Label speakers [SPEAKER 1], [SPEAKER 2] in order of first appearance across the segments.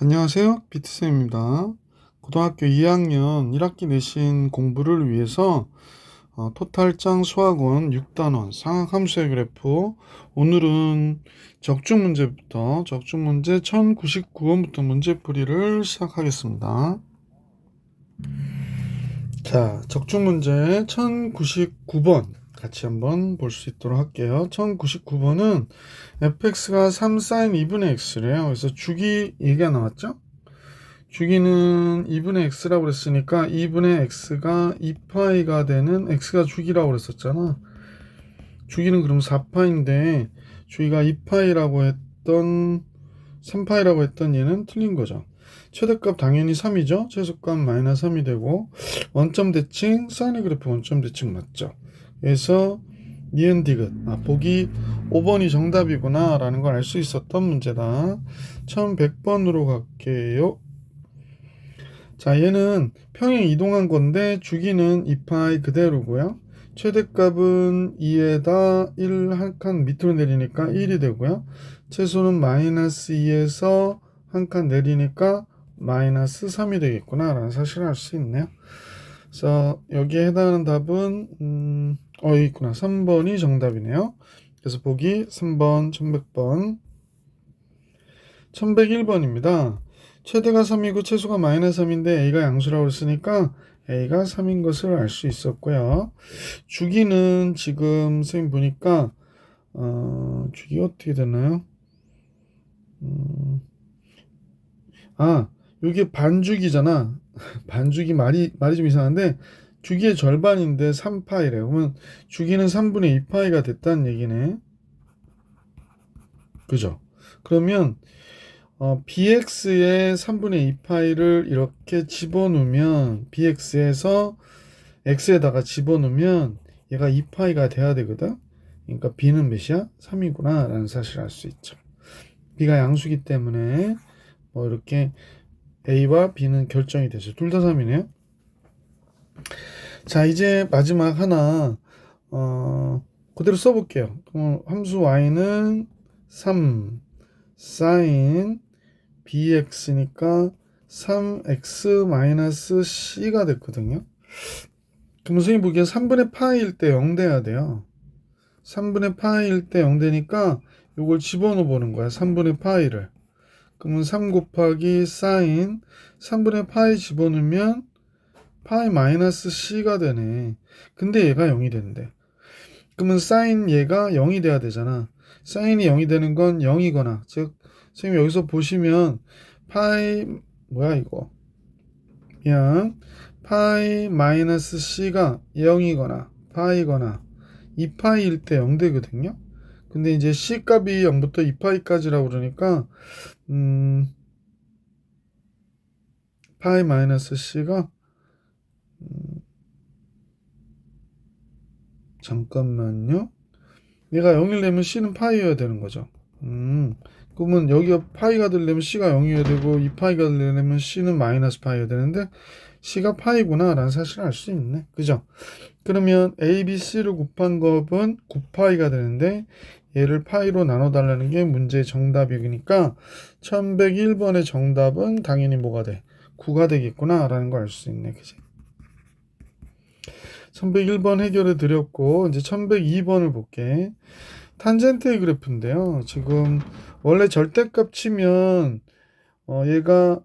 [SPEAKER 1] 안녕하세요. 비트쌤입니다. 고등학교 2학년 1학기 내신 공부를 위해서 토탈짱 수학원 6단원 상학함수의 그래프, 오늘은 적중문제부터 적중문제 1099번부터 문제풀이를 시작하겠습니다. 자, 적중문제 1099번 같이 한번 볼 수 있도록 할게요. 1099번은 fx가 3 sin 2분의 x래요. 그래서 주기 얘기가 나왔죠? 주기는 2분의 x라고 그랬으니까 2분의 x가 2파이가 되는 x가 주기라고 그랬었잖아. 주기는 그럼 4파인데 주기가 2파이라고 했던 3파이라고 했던 얘는 틀린 거죠. 최대값 당연히 3이죠. 최소값 마이너스 3이 되고 원점 대칭 사인의 그래프 원점 대칭 맞죠. 그래서 니은 디귿 보기 5번이 정답이구나 라는 걸 알 수 있었던 문제다. 1100번으로 갈게요. 자, 얘는 평행 이동한 건데 주기는 2파이 그대로고요. 최대값은 2에다 1 한 칸 밑으로 내리니까 1이 되고요. 최소는 마이너스 2에서 한 칸 내리니까 마이너스 3이 되겠구나 라는 사실을 알 수 있네요. 그래서 여기에 해당하는 답은 여기 있구나. 3번이 정답이네요. 그래서 보기 3번 1100번 1101번입니다. 최대가 3이고 최소가 마이너스 3인데 a가 양수라고 했으니까 a가 3인 것을 알 수 있었고요. 주기는 지금 선생님 보니까 주기가 어떻게 되나요? 이게 반주기잖아. 반주기 말이 좀 이상한데 주기의 절반인데 3파이래. 그러면 주기는 3분의 2파이가 됐다는 얘기네. 그죠? 그러면 bx의 3분의 2파이를 이렇게 집어넣으면 bx에서 x에다가 집어넣으면 얘가 2파이가 돼야 되거든. 그러니까 b는 몇이야? 3이구나 라는 사실을 알 수 있죠. b가 양수기 때문에 뭐 이렇게 a와 b는 결정이 되죠. 둘 다 3이네요. 자, 이제 마지막 하나 그대로 써볼게요. 그럼 함수 y는 3 sin bx니까 3x-c가 됐거든요. 그럼 선생님 보기에 3분의 파이일 때 0 돼야 돼요. 3분의 파이일 때 0 되니까 이걸 집어넣어 보는 거야. 3분의 파이를. 그러면 3 곱하기 sin 3분의 파이 집어넣으면 파이 마이너스 c가 되네. 근데 얘가 0이 된대. 그러면 sin 얘가 0이 돼야 되잖아. sin이 0이 되는 건 0이거나, 즉 선생님 여기서 보시면 파이 뭐야 이거, 그냥 파이 마이너스 c가 0이거나 파이거나 2파이일 때 0 되거든요. 근데 이제 c 값이 0부터 2파이까지라고 그러니까 파이 마이너스 c가 잠깐만요. 얘가 0이 되면 c는 파이여야 되는 거죠. 그러면 여기가 파이가 되려면 c가 0이어야 되고 2파이가 되려면 c는 마이너스 파이여야 되는데 c가 파이구나 라는 사실을 알 수 있네. 그죠? 그러면 a, b, c를 곱한 값은 9파이가 되는데 얘를 파이로 나눠달라는 게 문제의 정답이니까 1101번의 정답은 당연히 뭐가 돼? 9가 되겠구나 라는 걸 알 수 있네. 그지? 1101번 해결해 드렸고 이제 1102번을 볼게. 탄젠트의 그래프인데요. 지금 원래 절대값 치면 얘가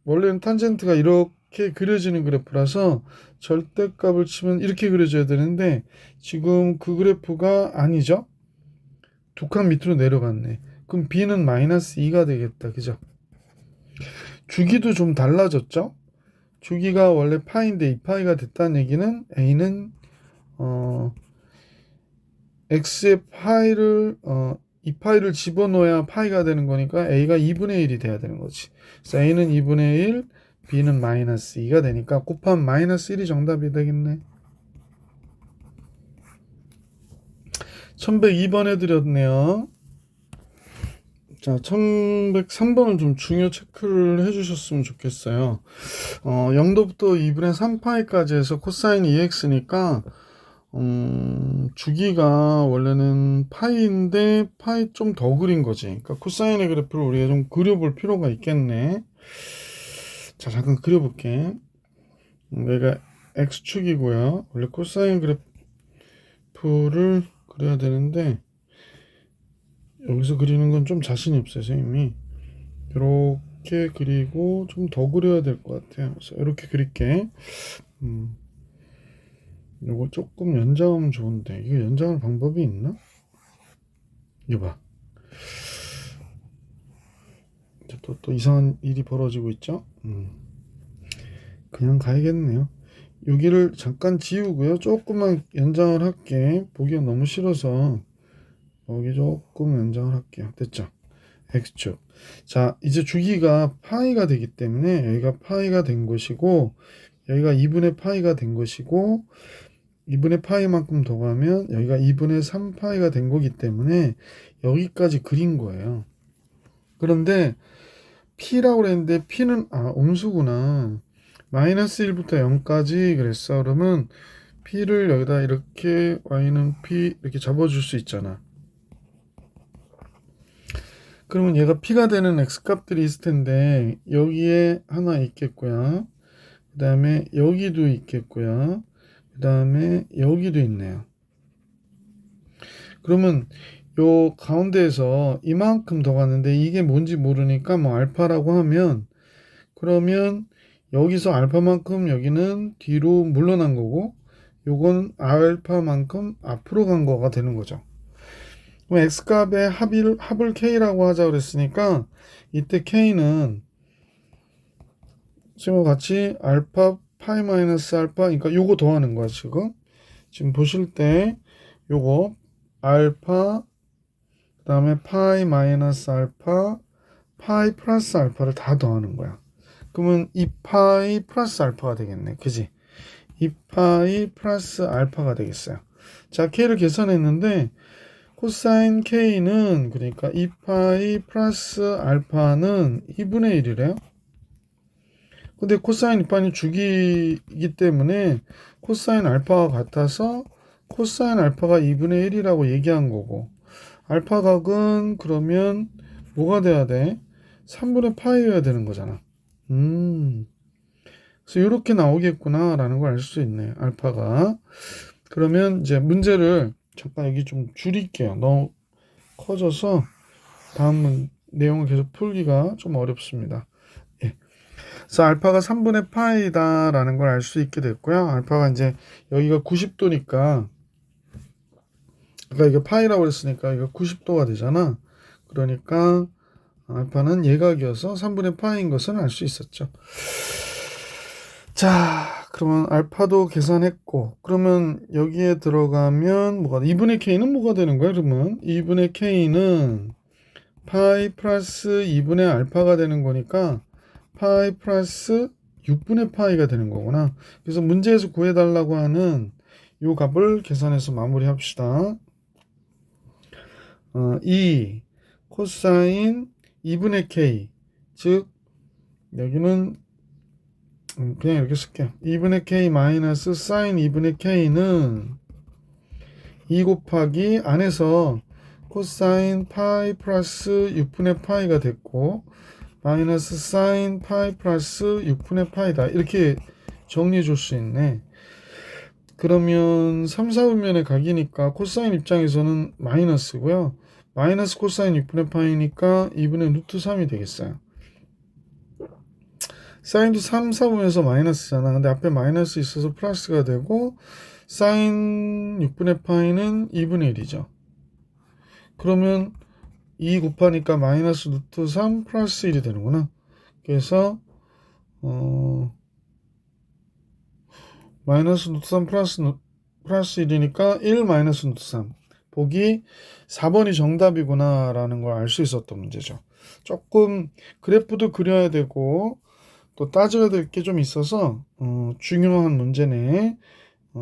[SPEAKER 1] 원래는 탄젠트가 이렇게 그려지는 그래프라서 절대값을 치면 이렇게 그려져야 되는데 지금 그 그래프가 아니죠. 두 칸 밑으로 내려갔네. 그럼 b는 마이너스 2가 되겠다. 그죠? 주기도 좀 달라졌죠. 주기가 원래 파인데 2파이가 됐다는 얘기는 a는 x의 파이를 2파이를 집어넣어야 파이가 되는 거니까 a가 2분의 1이 돼야 되는 거지. 그래서 a는 2분의 1, b는 마이너스 2가 되니까 곱하면 마이너스 1이 정답이 되겠네. 1102번 해드렸네요. 자, 1103번은 좀 중요 체크를 해주셨으면 좋겠어요. 0도부터 2분의 3파이까지 해서 코사인 2x니까 주기가 원래는 파이인데 파이 좀 더 그린 거지. 그러니까 코사인의 그래프를 우리가 좀 그려볼 필요가 있겠네. 자, 잠깐 그려볼게. 얘가 x축이고요. 원래 코사인 그래프를 그려야 되는데 여기서 그리는 건 좀 자신이 없어요, 선생님이. 이렇게 그리고 좀 더 그려야 될 것 같아요. 그래서 이렇게 그릴게. 요거 조금 연장하면 좋은데 이거 연장할 방법이 있나? 이거 봐. 또 이상한 일이 벌어지고 있죠? 그냥 가야겠네요. 여기를 잠깐 지우고요. 조금만 연장을 할게. 보기가 너무 싫어서 여기 조금 연장을 할게요. 됐죠? x축. 자, 이제 주기가 파이가 되기 때문에 여기가 파이가 된 것이고 여기가 2분의 파이가 된 것이고 2분의 파이만큼 더 가면 여기가 2분의 3파이가 된 거기 때문에 여기까지 그린 거예요. 그런데 p라고 그랬는데 p는 음수구나. 마이너스 1부터 0까지 그랬어. 그러면 p를 여기다 이렇게 y는 p 이렇게 잡아줄 수 있잖아. 그러면 얘가 p가 되는 x값들이 있을 텐데 여기에 하나 있겠고요. 그 다음에 여기도 있겠고요. 그 다음에 여기도 있네요. 그러면 요 가운데에서 이만큼 더 갔는데 이게 뭔지 모르니까 뭐 알파라고 하면 그러면 여기서 알파만큼 여기는 뒤로 물러난 거고 요건 알파만큼 앞으로 간 거가 되는 거죠. 그럼 x값의 합을 k라고 하자 그랬으니까 이때 k는 지금 같이 알파 파이 마이너스 알파 그러니까 요거 더하는 거야 지금 보실 때 요거 알파 그 다음에 파이 마이너스 알파 파이 플러스 알파를 다 더하는 거야. 그러면 2파이 플러스 알파가 되겠네. 그지? 2파이 플러스 알파가 되겠어요. 자, k를 계산했는데 코사인 k는 그러니까 2파이 플러스 알파는 2분의 1이래요. 근데 코사인 2파이는 주기이기 때문에 코사인 알파가 같아서 코사인 알파가 2분의 1이라고 얘기한 거고 알파 각은 그러면 뭐가 돼야 돼? 3분의 파이여야 되는 거잖아. 그래서 이렇게 나오겠구나 라는 걸 알 수 있네. 알파가. 그러면 이제 문제를 잠깐 여기 좀 줄일게요. 너무 커져서 다음 내용을 계속 풀기가 좀 어렵습니다. 예. 그래서 알파가 3분의 파이다 라는 걸 알 수 있게 됐고요. 알파가 이제 여기가 90도니까 아까 이게 파이라고 했으니까 이거 90도가 되잖아. 그러니까 알파는 예각이어서 3분의 파이인 것은 알 수 있었죠. 자, 그러면 알파도 계산했고 그러면 여기에 들어가면 뭐가 2분의 k는 뭐가 되는 거야? 그러면 2분의 k는 파이 플러스 2분의 알파가 되는 거니까 파이 플러스 6분의 파이가 되는 거구나. 그래서 문제에서 구해달라고 하는 이 값을 계산해서 마무리합시다. 2 코사인 2분의 k 즉 여기는 그냥 이렇게 쓸게요. 2분의 k 마이너스 사인 2분의 k는 2 곱하기 안에서 코사인 파이 플러스 6분의 파이가 됐고 마이너스 사인 파이 플러스 6분의 파이다. 이렇게 정리해 줄 수 있네. 그러면 3, 4분면의 각이니까 코사인 입장에서는 마이너스고요. 마이너스 코사인 6분의 파이니까 2분의 루트 3이 되겠어요. 사인도 3, 4분면에서 마이너스잖아. 근데 앞에 마이너스 있어서 플러스가 되고 사인 6분의 파이는 2분의 1이죠. 그러면 2 곱하니까 마이너스 루트 3 플러스 1이 되는구나. 그래서 마이너스 루트 3 플러스 1이니까 1 마이너스 루트 3. 보기 4번이 정답이구나 라는 걸 알 수 있었던 문제죠. 조금 그래프도 그려야 되고 또 따져야 될 게 좀 있어서 중요한 문제네.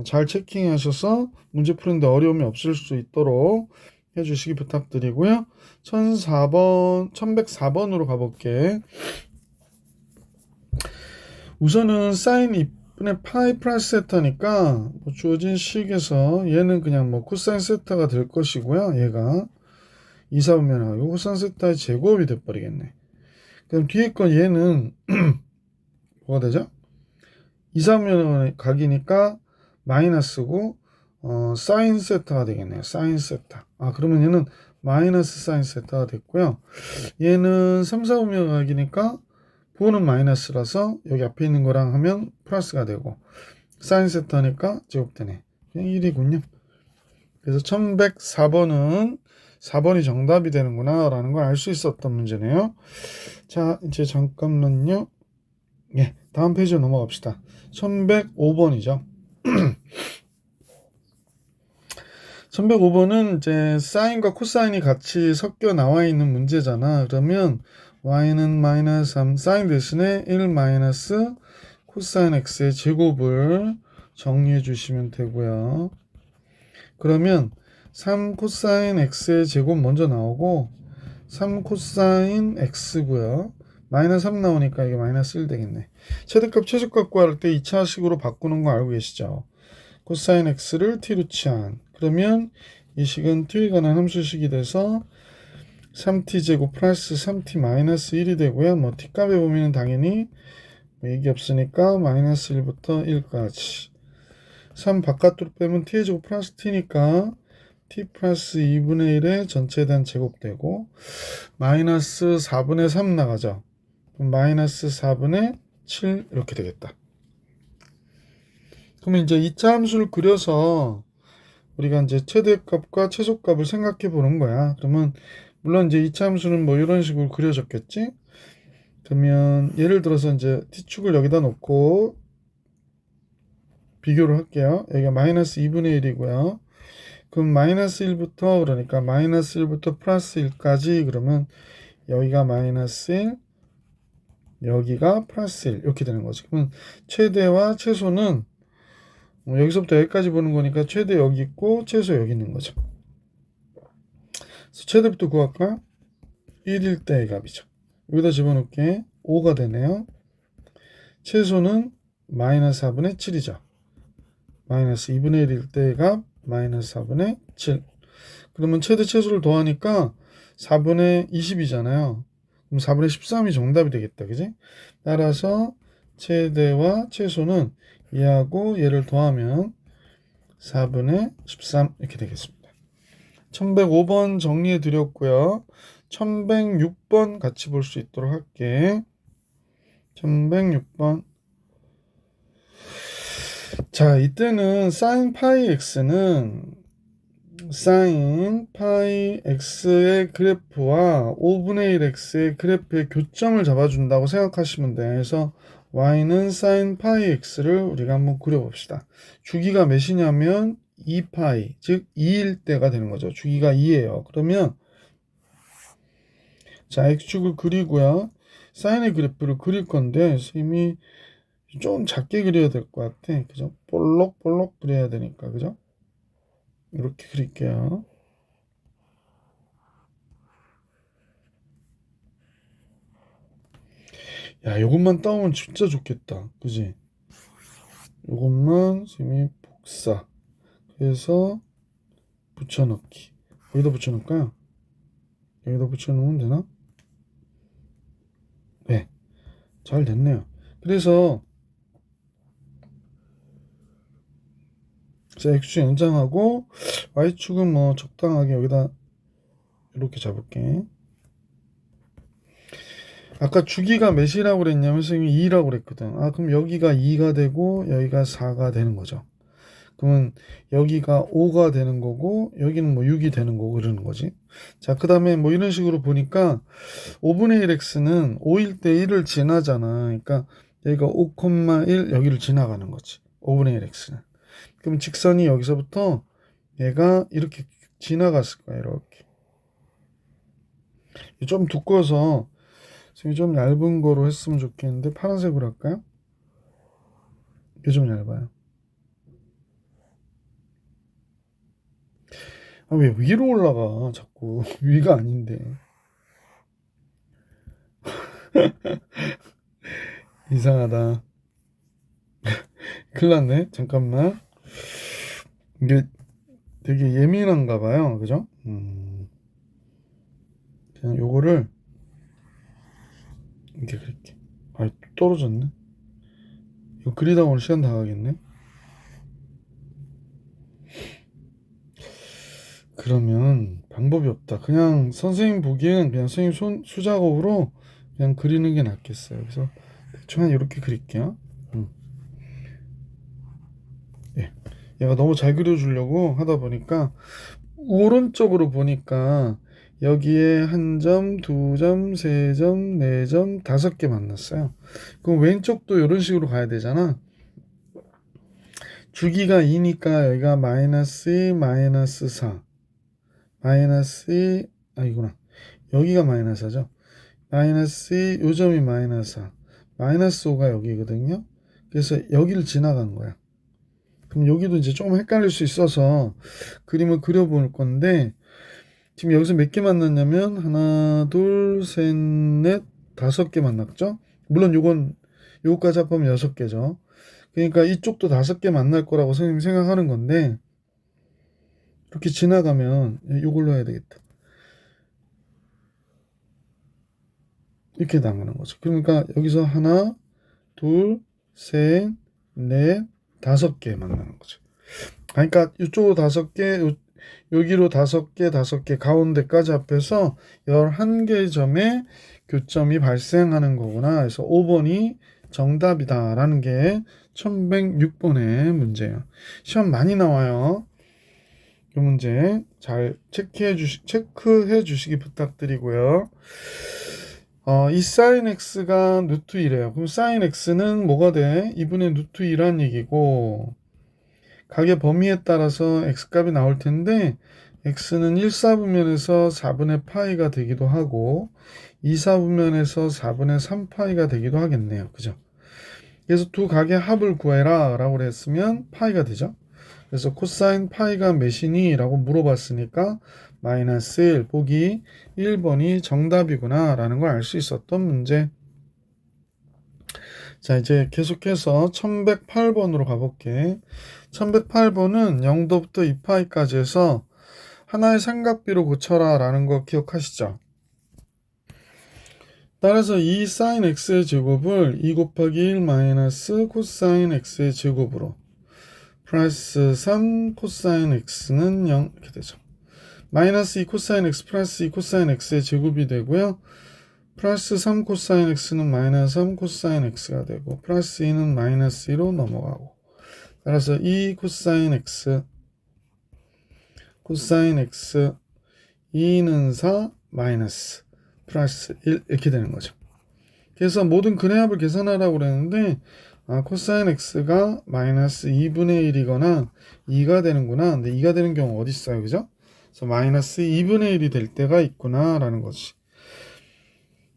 [SPEAKER 1] 잘 체킹하셔서 문제 푸는데 어려움이 없을 수 있도록 해주시기 부탁드리고요. 1104번으로 가볼게. 우선은 사인 6분의 파이 플러스 세타니까 뭐 주어진 식에서 얘는 그냥 뭐 코사인 세타가 될 것이고요. 얘가 2, 4분면하고 코사인 세타의 제곱이 돼버리겠네. 그럼 뒤에 건 얘는 뭐가 되죠? 2, 3분면 각이니까 마이너스고 사인 세타가 되겠네요. 사인 세타. 그러면 얘는 마이너스 사인 세타가 됐고요. 얘는 3, 4분면 각이니까 부호는 마이너스라서 여기 앞에 있는 거랑 하면 플러스가 되고 사인 세타니까 제곱되네. 그냥 1이군요. 그래서 1104번은 4번이 정답이 되는구나 라는 걸 알 수 있었던 문제네요. 자, 이제 잠깐만요. 예, 다음 페이지로 넘어갑시다. 1105번이죠. 1105번은 이제 사인과 코사인이 같이 섞여 나와 있는 문제잖아. 그러면 y는 마이너스 3, 사인 대신에 1 마이너스 코사인 x의 제곱을 정리해 주시면 되고요. 그러면 3 코사인 x의 제곱 먼저 나오고 3 코사인 x고요. 마이너스 3 나오니까 이게 마이너스 1 되겠네. 최대값 최소값 구할 때 2차식으로 바꾸는 거 알고 계시죠? 코사인 x를 t로 치한. 그러면 이 식은 t에 관한 함수식이 돼서 3t 제곱 플러스 3t 마이너스 1이 되고요. 뭐 t값에 보면 당연히 얘기 없으니까 마이너스 1부터 1까지 3 바깥으로 빼면 t의 제곱 플러스 t니까 t 플러스 2분의 1의 전체에 대한 제곱되고 마이너스 4분의 3 나가죠. 그럼 마이너스 4분의 7 이렇게 되겠다. 그러면 이제 2차 함수를 그려서 우리가 이제 최대값과 최소값을 생각해 보는 거야. 그러면 물론 이제 2차 함수는 뭐 이런 식으로 그려졌겠지? 그러면 예를 들어서 이제 t축을 여기다 놓고 비교를 할게요. 여기가 마이너스 2분의 1이고요. 그럼 마이너스 1부터 그러니까 마이너스 1부터 플러스 1까지 그러면 여기가 마이너스 1, 여기가 플러스 1 이렇게 되는 거지. 그러면 최대와 최소는 여기서부터 여기까지 보는 거니까 최대 여기 있고 최소 여기 있는 거죠. 그래서 최대부터 구할까? 1일 때의 값이죠. 여기다 집어넣게 5가 되네요. 최소는 마이너스 4분의 7이죠. 마이너스 2분의 1일 때의 값 마이너스 4분의 7. 그러면 최대 최소를 더하니까 4분의 20이잖아요. 그럼 4분의 13이 정답이 되겠다. 그지? 따라서 최대와 최소는 얘하고 얘를 더하면 4분의 13 이렇게 되겠습니다. 1105번 정리해 드렸고요. 1106번 같이 볼 수 있도록 할게. 1106번. 자, 이때는 sin 파이 x는 sin 파이 x의 그래프와 5분의 1 x의 그래프의 교점을 잡아준다고 생각하시면 돼. 그래서 y는 sin 파이 x를 우리가 한번 그려봅시다. 주기가 몇이냐면 2파이, 즉 2일 때가 되는 거죠. 주기가 2예요. 그러면 자, x축을 그리고요. 사인의 그래프를 그릴 건데 선생님이 좀 작게 그려야 될 것 같아. 그죠? 볼록볼록 그려야 되니까. 그죠? 이렇게 그릴게요. 야, 요것만 따오면 진짜 좋겠다. 그지? 요것만 선생님이 복사. 그래서 붙여넣기. 여기다 붙여넣을까요? 여기다 붙여놓으면 되나? 네. 잘 됐네요. 그래서 x축 연장하고 y축은 뭐 적당하게 여기다 이렇게 잡을게. 아까 주기가 몇이라고 그랬냐면 선생님이 2라고 그랬거든. 그럼 여기가 2가 되고 여기가 4가 되는 거죠. 그러면 여기가 5가 되는 거고 여기는 뭐 6이 되는 거고 그러는 거지. 자, 그 다음에 뭐 이런 식으로 보니까 5분의 1x는 5일 때 1을 지나잖아. 그러니까 여기가 5,1 여기를 지나가는 거지. 5분의 1x는. 그럼 직선이 여기서부터 얘가 이렇게 지나갔을 거야. 이렇게. 좀 두꺼워서 좀 얇은 거로 했으면 좋겠는데 파란색으로 할까요? 이게 좀 얇아요. 왜 위로 올라가 자꾸. 위가 아닌데. 이상하다. 큰일 났네. 잠깐만. 이게 되게 예민한가 봐요. 그죠? 그냥 요거를 이렇게 그릴게. 아, 떨어졌네. 이거 그리다 오늘 시간 다 가겠네. 그러면 방법이 없다. 그냥 선생님 보기엔 그냥 선생님 수작업으로 그냥 그리는 게 낫겠어요. 그래서 대충 한 이렇게 그릴게요. 예. 얘가 너무 잘 그려주려고 하다 보니까 오른쪽으로 보니까 여기에 한 점, 두 점, 세 점, 네 점, 다섯 개 만났어요. 그럼 왼쪽도 이런 식으로 가야 되잖아. 주기가 2니까 여기가 마이너스 2, 마이너스 4, 마이너스 2, 이구나. 여기가 마이너스 4죠. 마이너스 2, 요 점이 마이너스 4, 마이너스 5가 여기거든요. 그래서 여기를 지나간 거야. 그럼 여기도 이제 조금 헷갈릴 수 있어서 그림을 그려볼 건데, 지금 여기서 몇 개 만났냐면 하나, 둘, 셋, 넷, 다섯 개 만났죠. 물론 요거까지 합하면 여섯 개죠. 그러니까 이쪽도 다섯 개 만날 거라고 선생님이 생각하는 건데, 이렇게 지나가면 요걸로 해야 되겠다. 이렇게 나가는 거죠. 그러니까 여기서 하나, 둘, 셋, 넷, 다섯 개 만나는 거죠. 그러니까 이쪽으로 다섯 개, 여기로 다섯 개, 다섯 개, 가운데까지 합해서 11개 점의 교점이 발생하는 거구나. 그래서 5번이 정답이다라는 게 1106번의 문제예요. 시험 많이 나와요. 이 문제 잘 체크해 주시기 부탁드리고요. 이 sin x가 루트 1이에요. 그럼 sin x는 뭐가 돼? 2분의 루트 2란 얘기고, 각의 범위에 따라서 x값이 나올 텐데, x는 1사분면에서 4분의 파이가 되기도 하고 2사분면에서 4분의 3파이가 되기도 하겠네요. 그죠? 그래서 두 각의 합을 구해라 라고 했으면 파이가 되죠. 그래서 코사인 파이가 몇이니? 라고 물어봤으니까 마이너스 1, 보기 1번이 정답이구나 라는 걸 알 수 있었던 문제. 자, 이제 계속해서 1108번으로 가볼게. 1108번은 0도부터 2파이까지 해서 하나의 삼각비로 고쳐라 라는 거 기억하시죠? 따라서 이 sin x의 제곱을 2 곱하기 1 마이너스 코사인 x의 제곱으로 플러스 3 코사인 x는 0 이렇게 되죠. 마이너스 2 코사인 x 플러스 2 코사인 x의 제곱이 되고요. 플러스 3 코사인 x는 마이너스 3 코사인 x가 되고 플러스 2는 마이너스 2로 넘어가고, 따라서 2 코사인 x 코사인 x 2는 4 마이너스 플러스 1 이렇게 되는 거죠. 그래서 모든 근의 합을 계산하라고 그랬는데 코사인 x가 마이너스 2분의 1이거나 2가 되는구나. 근데 2가 되는 경우 어디 있어요? 그죠? 그래서 마이너스 2분의 1이 될 때가 있구나 라는 거지.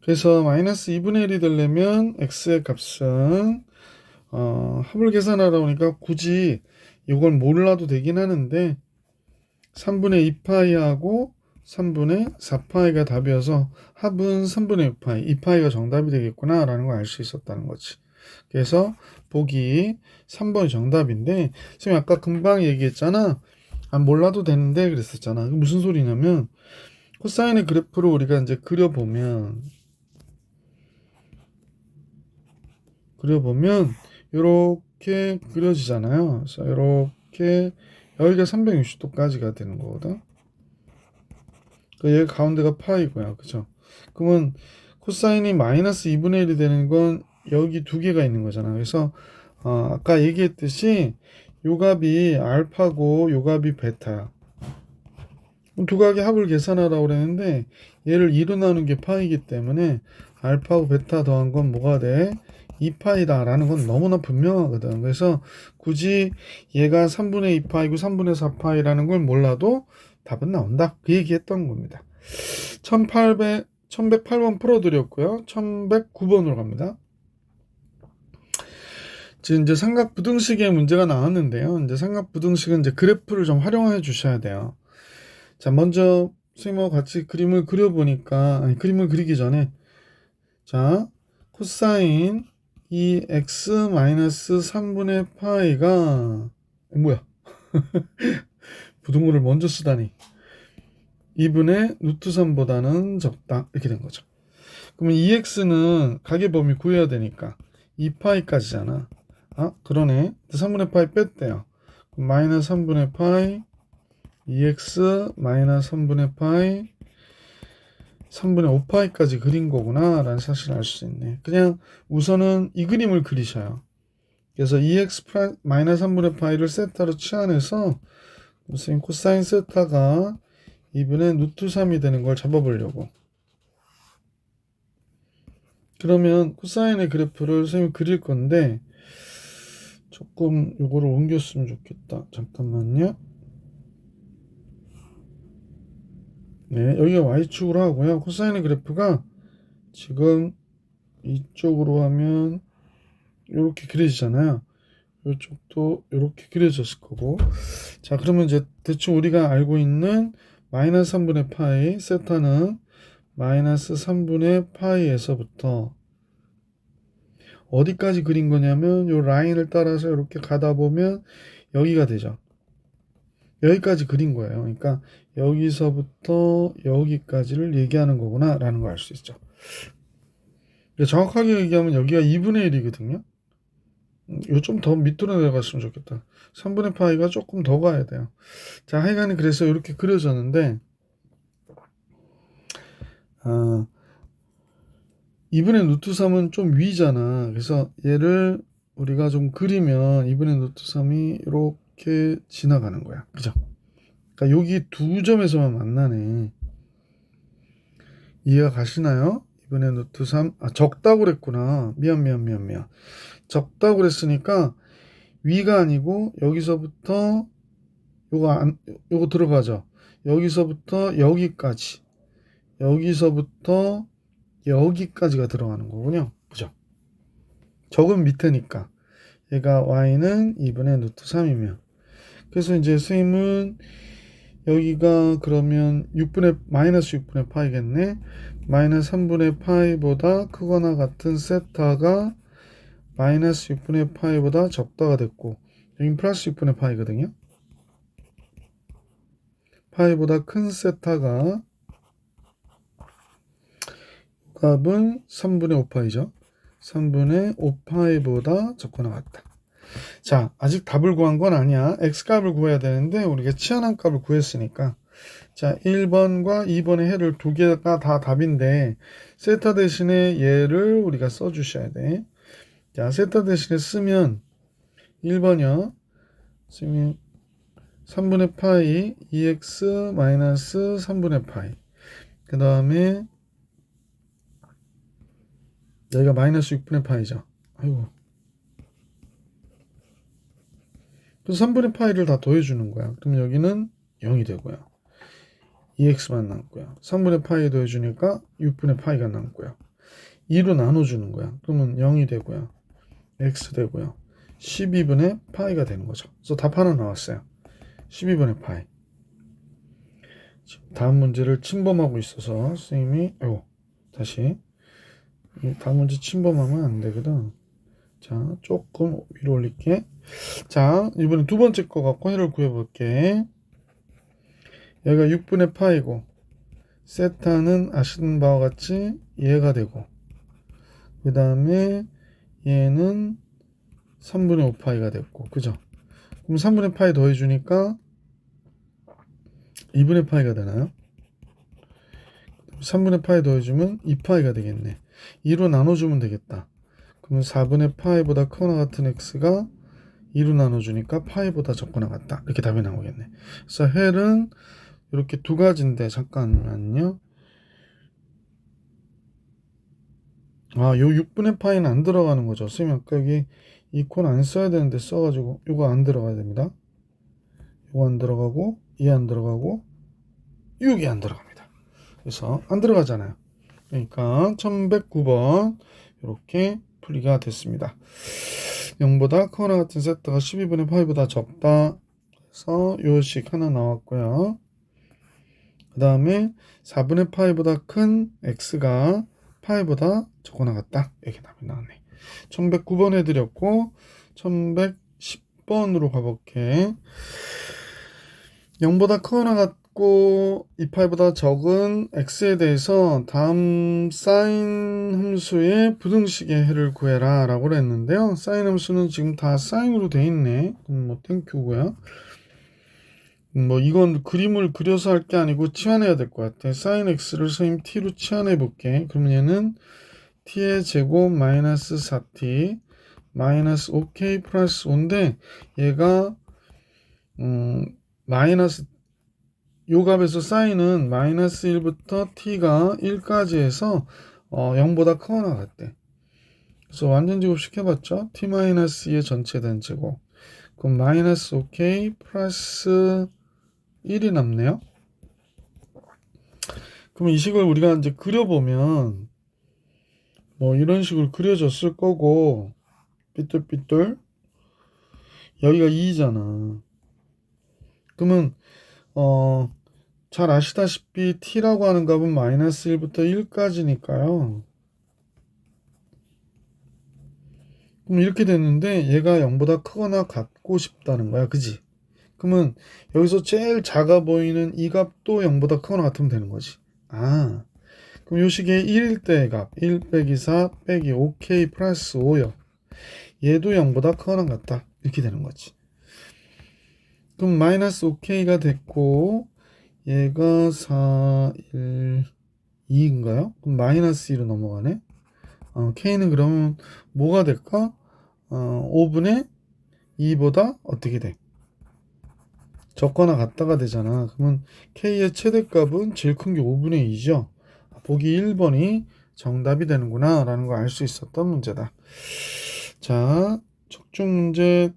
[SPEAKER 1] 그래서 마이너스 2분의 1이 되려면 x의 값은 합을 계산하다 보니까 굳이 이걸 몰라도 되긴 하는데 3분의 2파이하고 3분의 4파이가 답이어서 합은 3분의 6파이, 2파이가 정답이 되겠구나 라는 걸 알 수 있었다는 거지. 그래서 보기 3번이 정답인데, 지금 아까 금방 얘기했잖아. 몰라도 되는데 그랬었잖아. 무슨 소리냐면 코사인의 그래프를 우리가 이제 그려보면 이렇게 그려지잖아요. 그래서 이렇게 여기가 360도까지가 되는 거거든. 여기 가운데가 파이고요. 그죠? 그러면 코사인이 마이너스 2분의 1이 되는 건 여기 두 개가 있는 거잖아. 그래서 아까 얘기했듯이 요 값이 알파고 요 값이 베타야. 두 각의 합을 계산하라고 그랬는데 얘를 2로 나눈 게 파이기 때문에 알파하고 베타 더한 건 뭐가 돼? 2파이다 라는 건 너무나 분명하거든. 그래서 굳이 얘가 3분의 2파이고 3분의 4파이라는 걸 몰라도 답은 나온다. 그 얘기했던 겁니다. 1108번 풀어드렸고요. 1109번으로 갑니다. 지금 이제 삼각부등식의 문제가 나왔는데요. 이제 삼각부등식은 이제 그래프를 좀 활용해 주셔야 돼요. 자, 먼저 선생님하고 같이 그림을 그려보니까, 그림을 그리기 전에, 자, 코사인 이 x 마이너스 3분의 파이가 뭐야? 부등호를 먼저 쓰다니. 2분의 루트 3보다는 적다. 이렇게 된 거죠. 그러면 2x는 가계범위 구해야 되니까 2파이까지잖아. 아, 그러네. 3분의 파이 뺐대요. 마이너스 3분의 파이 2x 마이너스 3분의 파이 3분의 5파이까지 그린 거구나 라는 사실을 알 수 있네. 그냥 우선은 이 그림을 그리셔요. 그래서 2x 마이너스 3분의 파이를 세타로 치환해서 무슨 코사인 세타가 2분의 루트 3이 되는 걸 잡아보려고. 그러면 코사인의 그래프를 선생님이 그릴 건데 조금 요거를 옮겼으면 좋겠다. 잠깐만요. 네, 여기가 y축으로 하고요. 코사인의 그래프가 지금 이쪽으로 하면 이렇게 그려지잖아요. 이쪽도 이렇게 그려졌을 거고. 자, 그러면 이제 대충 우리가 알고 있는 마이너스 3분의 파이 세타는 마이너스 3분의 파이에서부터 어디까지 그린 거냐면 이 라인을 따라서 이렇게 가다 보면 여기가 되죠. 여기까지 그린 거예요. 그러니까 여기서부터 여기까지를 얘기하는 거구나 라는 걸 알 수 있죠. 정확하게 얘기하면 여기가 2분의 1이거든요. 이거 좀 더 밑으로 내려갔으면 좋겠다. 3분의 파이가 조금 더 가야 돼요. 자, 하여간에 그래서 이렇게 그려졌는데 2분의 루트 3은 좀 위잖아. 그래서 얘를 우리가 좀 그리면 2분의 루트 3이 이렇게 지나가는 거야. 그죠? 그러니까 여기 두 점에서만 만나네. 이해가 가시나요? 2분의 루트 3. 적다고 그랬구나. 미안. 적다고 그랬으니까 위가 아니고 여기서부터 요거 들어가죠. 여기서부터 여기까지. 여기서부터 여기까지가 들어가는 거군요. 그죠? 적은 밑에니까. 얘가 y는 2분의 루트 3이면. 그래서 이제 선생님은 여기가 그러면 마이너스 6분의 파이겠네. 마이너스 3분의 파이보다 크거나 같은 세타가 마이너스 6분의 파이보다 적다가 됐고, 여긴 플러스 6분의 파이거든요. 파이보다 큰 세타가 값은 3분의 5파이죠. 3분의 5파이보다 적거나 같다. 자, 아직 답을 구한 건 아니야. x값을 구해야 되는데 우리가 치환한 값을 구했으니까 자, 1번과 2번의 해를 두 개가 다 답인데 세타 대신에 얘를 우리가 써주셔야 돼. 자, 세타 대신에 쓰면 1번이요. 3분의 파이 2x 마이너스 3분의 파이. 그 다음에 여기가 마이너스 6분의 파이죠. 아이고. 그래서 3분의 파이를 다 더해주는 거야. 그럼 여기는 0이 되고요. 2x만 남고요. 3분의 파이 더해주니까 6분의 파이가 남고요. 2로 나눠주는 거야. 그러면 0이 되고요. x 되고요. 12분의 파이가 되는 거죠. 그래서 답 하나 나왔어요. 12분의 파이. 다음 문제를 침범하고 있어서 선생님이 다시 다음 문제 침범하면 안 되거든. 자, 조금 위로 올릴게. 자, 이번엔 두 번째 거 갖고 해를 구해볼게. 여기가 6분의 파이고 세타는 아시는 바와 같이 얘가 되고 그 다음에 얘는 3분의 5파이가 됐고 그죠? 그럼 3분의 파이 더해주니까 2분의 파이가 되나요? 3분의 파이 더해주면 2파이가 되겠네. 2로 나눠주면 되겠다. 그러면 4분의 파이보다 크거나 같은 x가 2로 나눠주니까 파이보다 적거나 같다. 이렇게 답이 나오겠네. 그래서 헬은 이렇게 두 가지인데 잠깐만요. 요 6분의 파이는 안 들어가는 거죠. 선생님 아까 여기 이 콘 안 써야 되는데 써가지고 이거 안 들어가야 됩니다. 이거 안 들어가고 이 안 들어가고 여기 안 들어갑니다. 그래서 안 들어가잖아요. 그러니까 1109번 이렇게 풀이가 됐습니다. 0보다 크거나 같은 세타가 12분의 파이보다 적다. 그래서 요식 하나 나왔고요. 그 다음에 4분의 파이보다 큰 x가 파이보다 적거나 같다. 이렇게 답이 나왔네. 1109번 해드렸고 1110번으로 가볼게. 0보다 크거나 같고 2파이보다 적은 x에 대해서 다음 사인 함수의 부등식의 해를 구해라 라고 그랬는데요. 사인 함수는 지금 다 사인으로 돼 있네. 뭐 땡큐고요. 뭐 이건 그림을 그려서 할 게 아니고 치환해야 될 것 같아. 사인 x를 선생님 t로 치환해 볼게. 그러면 얘는 t의 제곱 마이너스 4t 마이너스 5k 플러스 5인데 얘가 마이너스 요 값에서 사인은 마이너스 1부터 t가 1까지 해서 0보다 크거나 같대. 그래서 완전 제곱식 해봤죠. t 마이너스 2의 전체 된 제곱. 그럼 마이너스 5k 플러스 1이 남네요. 그럼 이 식을 우리가 이제 그려보면 뭐 이런 식으로 그려졌을 거고 삐뚤삐뚤 여기가 2잖아. 그러면 잘 아시다시피 t라고 하는 값은 마이너스 1부터 1까지니까요. 그럼 이렇게 됐는데 얘가 0보다 크거나 같고 싶다는 거야. 그지? 그러면 여기서 제일 작아 보이는 이 값도 0보다 크거나 같으면 되는 거지. 아, 그럼 요 식의 1일 때의 값 1 빼기 4 빼기 5k 플러스 5요. 얘도 0보다 크거나 같다. 이렇게 되는 거지. 그럼 마이너스 5k가 됐고 얘가 4, 1, 2인가요? 그럼 마이너스 1로 넘어가네. k는 그러면 뭐가 될까? 5분의 2보다 어떻게 돼? 적거나 같다가 되잖아. 그러면 k의 최대값은 제일 큰 게 5분의 2죠. 보기 1번이 정답이 되는구나 라는 거 알 수 있었던 문제다. 자, 적중 문제는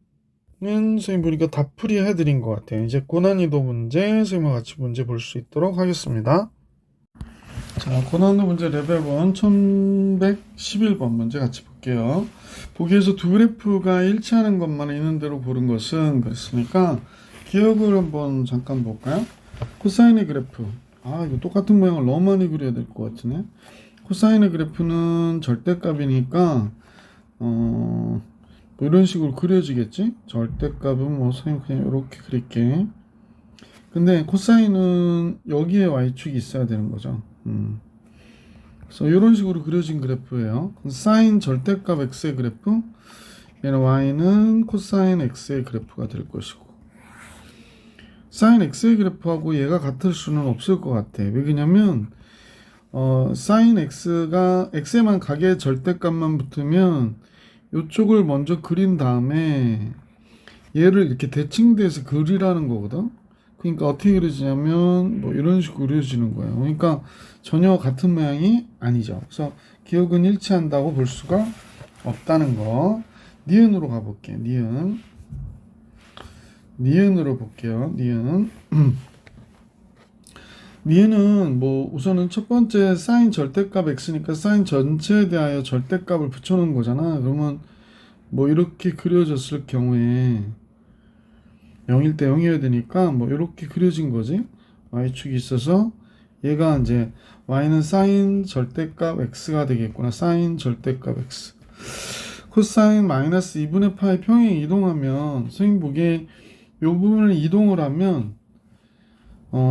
[SPEAKER 1] 선생님 보니까 다 풀이 해드린 것 같아요. 이제 고난이도 문제 선생님과 같이 문제 볼 수 있도록 하겠습니다. 자, 고난이도 문제 레벨 1 1111번 문제 같이 볼게요. 보기에서 두 그래프가 일치하는 것만 있는 대로 고른 것은 그랬으니까 기억을 한번 잠깐 볼까요? 코사인의 그래프. 이거 똑같은 모양을 너무 많이 그려야 될 것 같으네. 코사인의 그래프는 절대값이니까 뭐 이런 식으로 그려지겠지? 절대값은 뭐 선생님 그냥 이렇게 그릴게. 근데 코사인은 여기에 y축이 있어야 되는 거죠. 그래서 이런 식으로 그려진 그래프예요. 사인 절대값 x의 그래프, 얘는 y는 코사인 x의 그래프가 될 것이고, 사인 x의 그래프하고 얘가 같을 수는 없을 것 같아. 왜 그러냐면 사인 x가 x에만 가게 절대값만 붙으면 이쪽을 먼저 그린 다음에 얘를 이렇게 대칭돼서 그리라는 거거든. 그러니까 어떻게 그려지냐면 뭐 이런 식으로 그려지는 거예요. 그러니까 전혀 같은 모양이 아니죠. 그래서 기억은 일치한다고 볼 수가 없다는 거. 니은으로 가볼게요. 니은으로 볼게요. 니은은 뭐 우선은 첫 번째 사인 절대값 x니까 사인 전체에 대하여 절대값을 붙여놓은 거잖아. 그러면 뭐 이렇게 그려졌을 경우에 0일 때 0이어야 되니까 뭐 이렇게 그려진 거지. y축이 있어서 얘가 이제 y는 사인 절대값 x가 되겠구나. 사인 절대값 x. 코사인 마이너스 2분의 파이 평행 이동하면 선생님 보기에 요 부분을 이동을 하면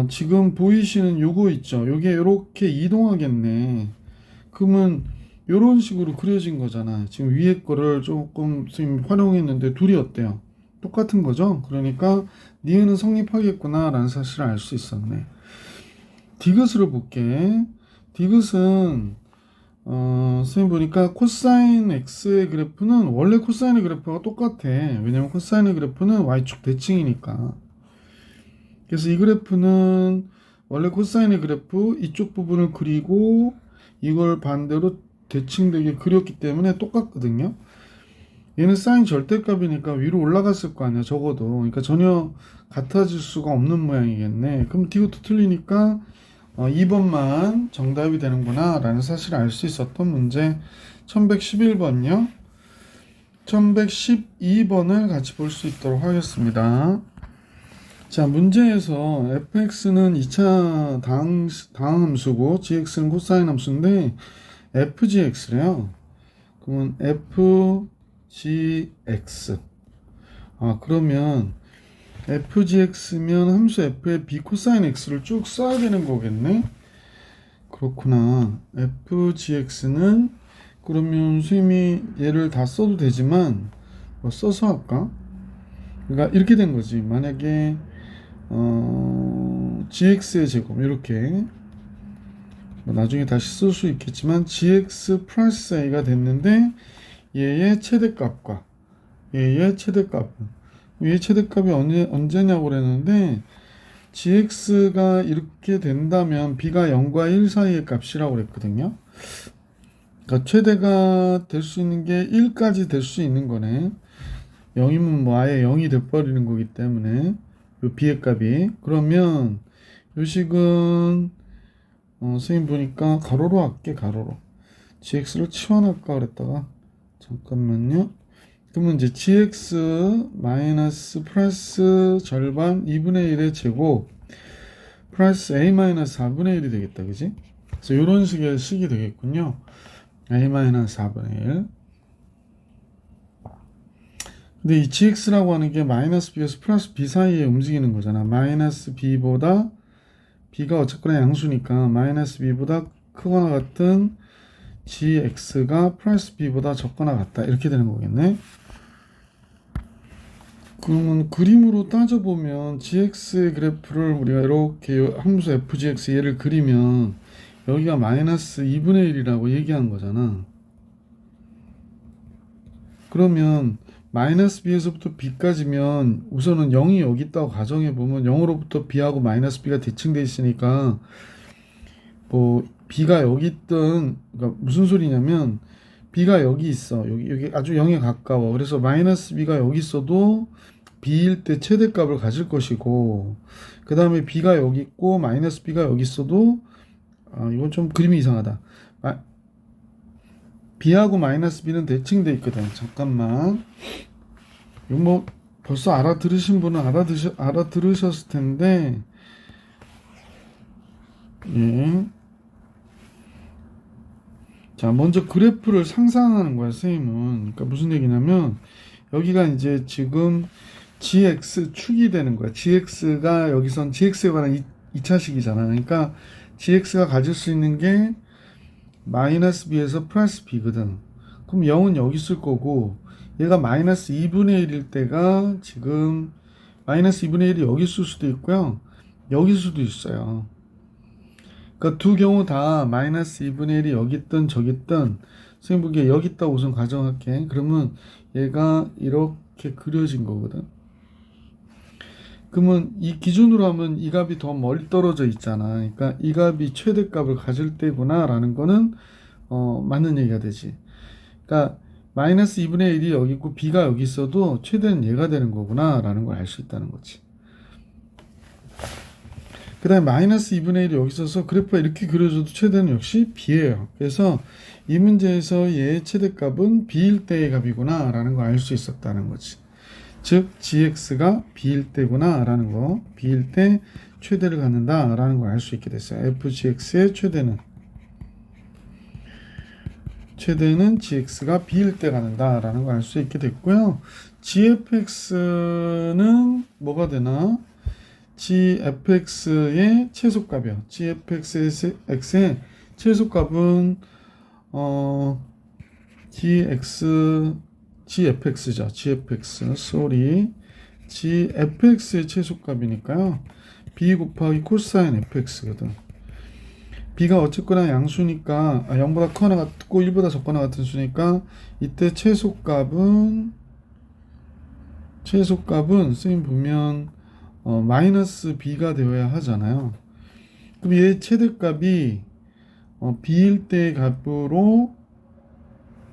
[SPEAKER 1] 지금 보이시는 요거 있죠. 요게 이렇게 이동하겠네. 그러면 요런 식으로 그려진 거잖아. 지금 위에 거를 조금 선생님 활용했는데 둘이 어때요? 똑같은 거죠. 그러니까 니은은 성립하겠구나 라는 사실을 알 수 있었네. 디귿으로 볼게. 디귿은 선생님 보니까 코사인 x의 그래프는 원래 코사인의 그래프가 똑같아. 왜냐면 코사인의 그래프는 y축 대칭이니까. 그래서 이 그래프는 원래 코사인의 그래프 이쪽 부분을 그리고 이걸 반대로 대칭되게 그렸기 때문에 똑같거든요. 얘는 사인 절대값이니까 위로 올라갔을 거 아니야, 적어도. 그러니까 전혀 같아질 수가 없는 모양이겠네. 그럼 디귿도 틀리니까 2번만 정답이 되는구나 라는 사실을 알 수 있었던 문제. 1111번요. 1112번을 같이 볼 수 있도록 하겠습니다. 자, 문제에서 fx는 2차 당함수고 gx는 코사인 함수인데 fgx래요. 그러면 fgx. 그러면 fgx면 함수 f의 b 코사인 x를 쭉 써야 되는 거겠네. 그렇구나. fgx는 그러면 선생님이 얘를 다 써도 되지만 뭐 써서 할까? 그러니까 이렇게 된 거지. 만약에 gx의 제곱 이렇게 뭐 나중에 다시 쓸 수 있겠지만 gx 플러스 a가 됐는데 얘의 최대값과 얘의 최대값이 언제냐고 그랬는데 gx가 이렇게 된다면 b가 0과 1 사이의 값이라고 그랬거든요. 그러니까 최대가 될 수 있는 게 1까지 될 수 있는 거네. 0이면 뭐 아예 0이 돼버리는 거기 때문에 요 b의 값이. 그러면 요 식은 선생님 보니까 가로로 할게. 가로로 gx를 치환할까 그랬다가 잠깐만요. 그러면 이제 gx 마이너스 플러스 절반 2분의 1의 제곱 플러스 a 마이너스 4분의 1이 되겠다. 그지? 그래서 이런 식의 식이 되겠군요. a 마이너스 4분의 1. 근데 이 gx라고 하는 게 마이너스 b에서 플러스 b 사이에 움직이는 거잖아. 마이너스 b보다 b가 어쨌거나 양수니까 마이너스 b보다 크거나 같은 gx가 플러스 b보다 적거나 같다. 이렇게 되는 거겠네. 그러면 그림으로 따져보면 gx의 그래프를 우리가 이렇게 함수 fgx 얘를 그리면 여기가 마이너스 2분의 1이라고 얘기한 거잖아. 그러면 마이너스 b에서부터 b까지면 우선은 0이 여기 있다고 가정해보면 0으로부터 b하고 마이너스 b가 대칭되어 있으니까 뭐 b가 여기 있든, 그러니까 무슨 소리냐면 b가 여기 있어. 여기 아주 0에 가까워. 그래서 마이너스 b가 여기 있어도 b일 때 최대값을 가질 것이고, 그 다음에 b가 여기 있고 마이너스 b가 여기 있어도 이건 좀 그림이 이상하다. b하고 마이너스 b는 대칭돼 있거든. 잠깐만. 이거 뭐 벌써 알아들으신 분은 알아들으셨을 텐데, 예. 자, 먼저 그래프를 상상하는 거야, 선생님은. 그러니까 무슨 얘기냐면 여기가 이제 지금 gx축이 되는 거야. gx가 여기선 gx에 관한 2차식이잖아. 그러니까 gx가 가질 수 있는 게 마이너스 b에서 플러스 b거든. 그럼 0은 여기 있을 거고, 얘가 마이너스 2분의 1일 때가 지금 마이너스 2분의 1이 여기 있을 수도 있고요. 여기 있을 수도 있어요. 그러니까 두 경우 다 마이너스 2분의 1이 여기 있든 저기 있든 선생님 보기에 여기 있다고 우선 가정할게. 그러면 얘가 이렇게 그려진 거거든. 그러면 이 기준으로 하면 이 값이 더 멀리 떨어져 있잖아. 그러니까 이 값이 최대값을 가질 때구나 라는 거는 맞는 얘기가 되지. 그러니까 마이너스 2분의 1이 여기 있고 b가 여기 있어도 최대는 얘가 되는 거구나 라는 걸 알 수 있다는 거지. 그 다음에 마이너스 2분의 1이 여기 있어서 그래프가 이렇게 그려져도 최대는 역시 b예요. 그래서 이 문제에서 얘의 최대값은 b일 때의 값이구나 라는 걸 알 수 있었다는 거지. 즉 gx가 b일 때구나 라는 거, b일 때 최대를 갖는다 라는 걸 알 수 있게 됐어요. fgx의 최대는 gx가 b일 때 갖는다 라는 걸 알 수 있게 됐고요. gfx는 뭐가 되나? gfx의 최소값이요. gfx의 최소값은 gfx죠. gfx의 최소값이니까요. b 곱하기 코사인 fx거든. b가 어쨌거나 양수니까 0보다 크거나 같고 1보다 적거나 같은 수니까 이때 최소값은 선생님 보면 마이너스 b가 되어야 하잖아요. 그럼 얘 최대값이 b일 때의 값으로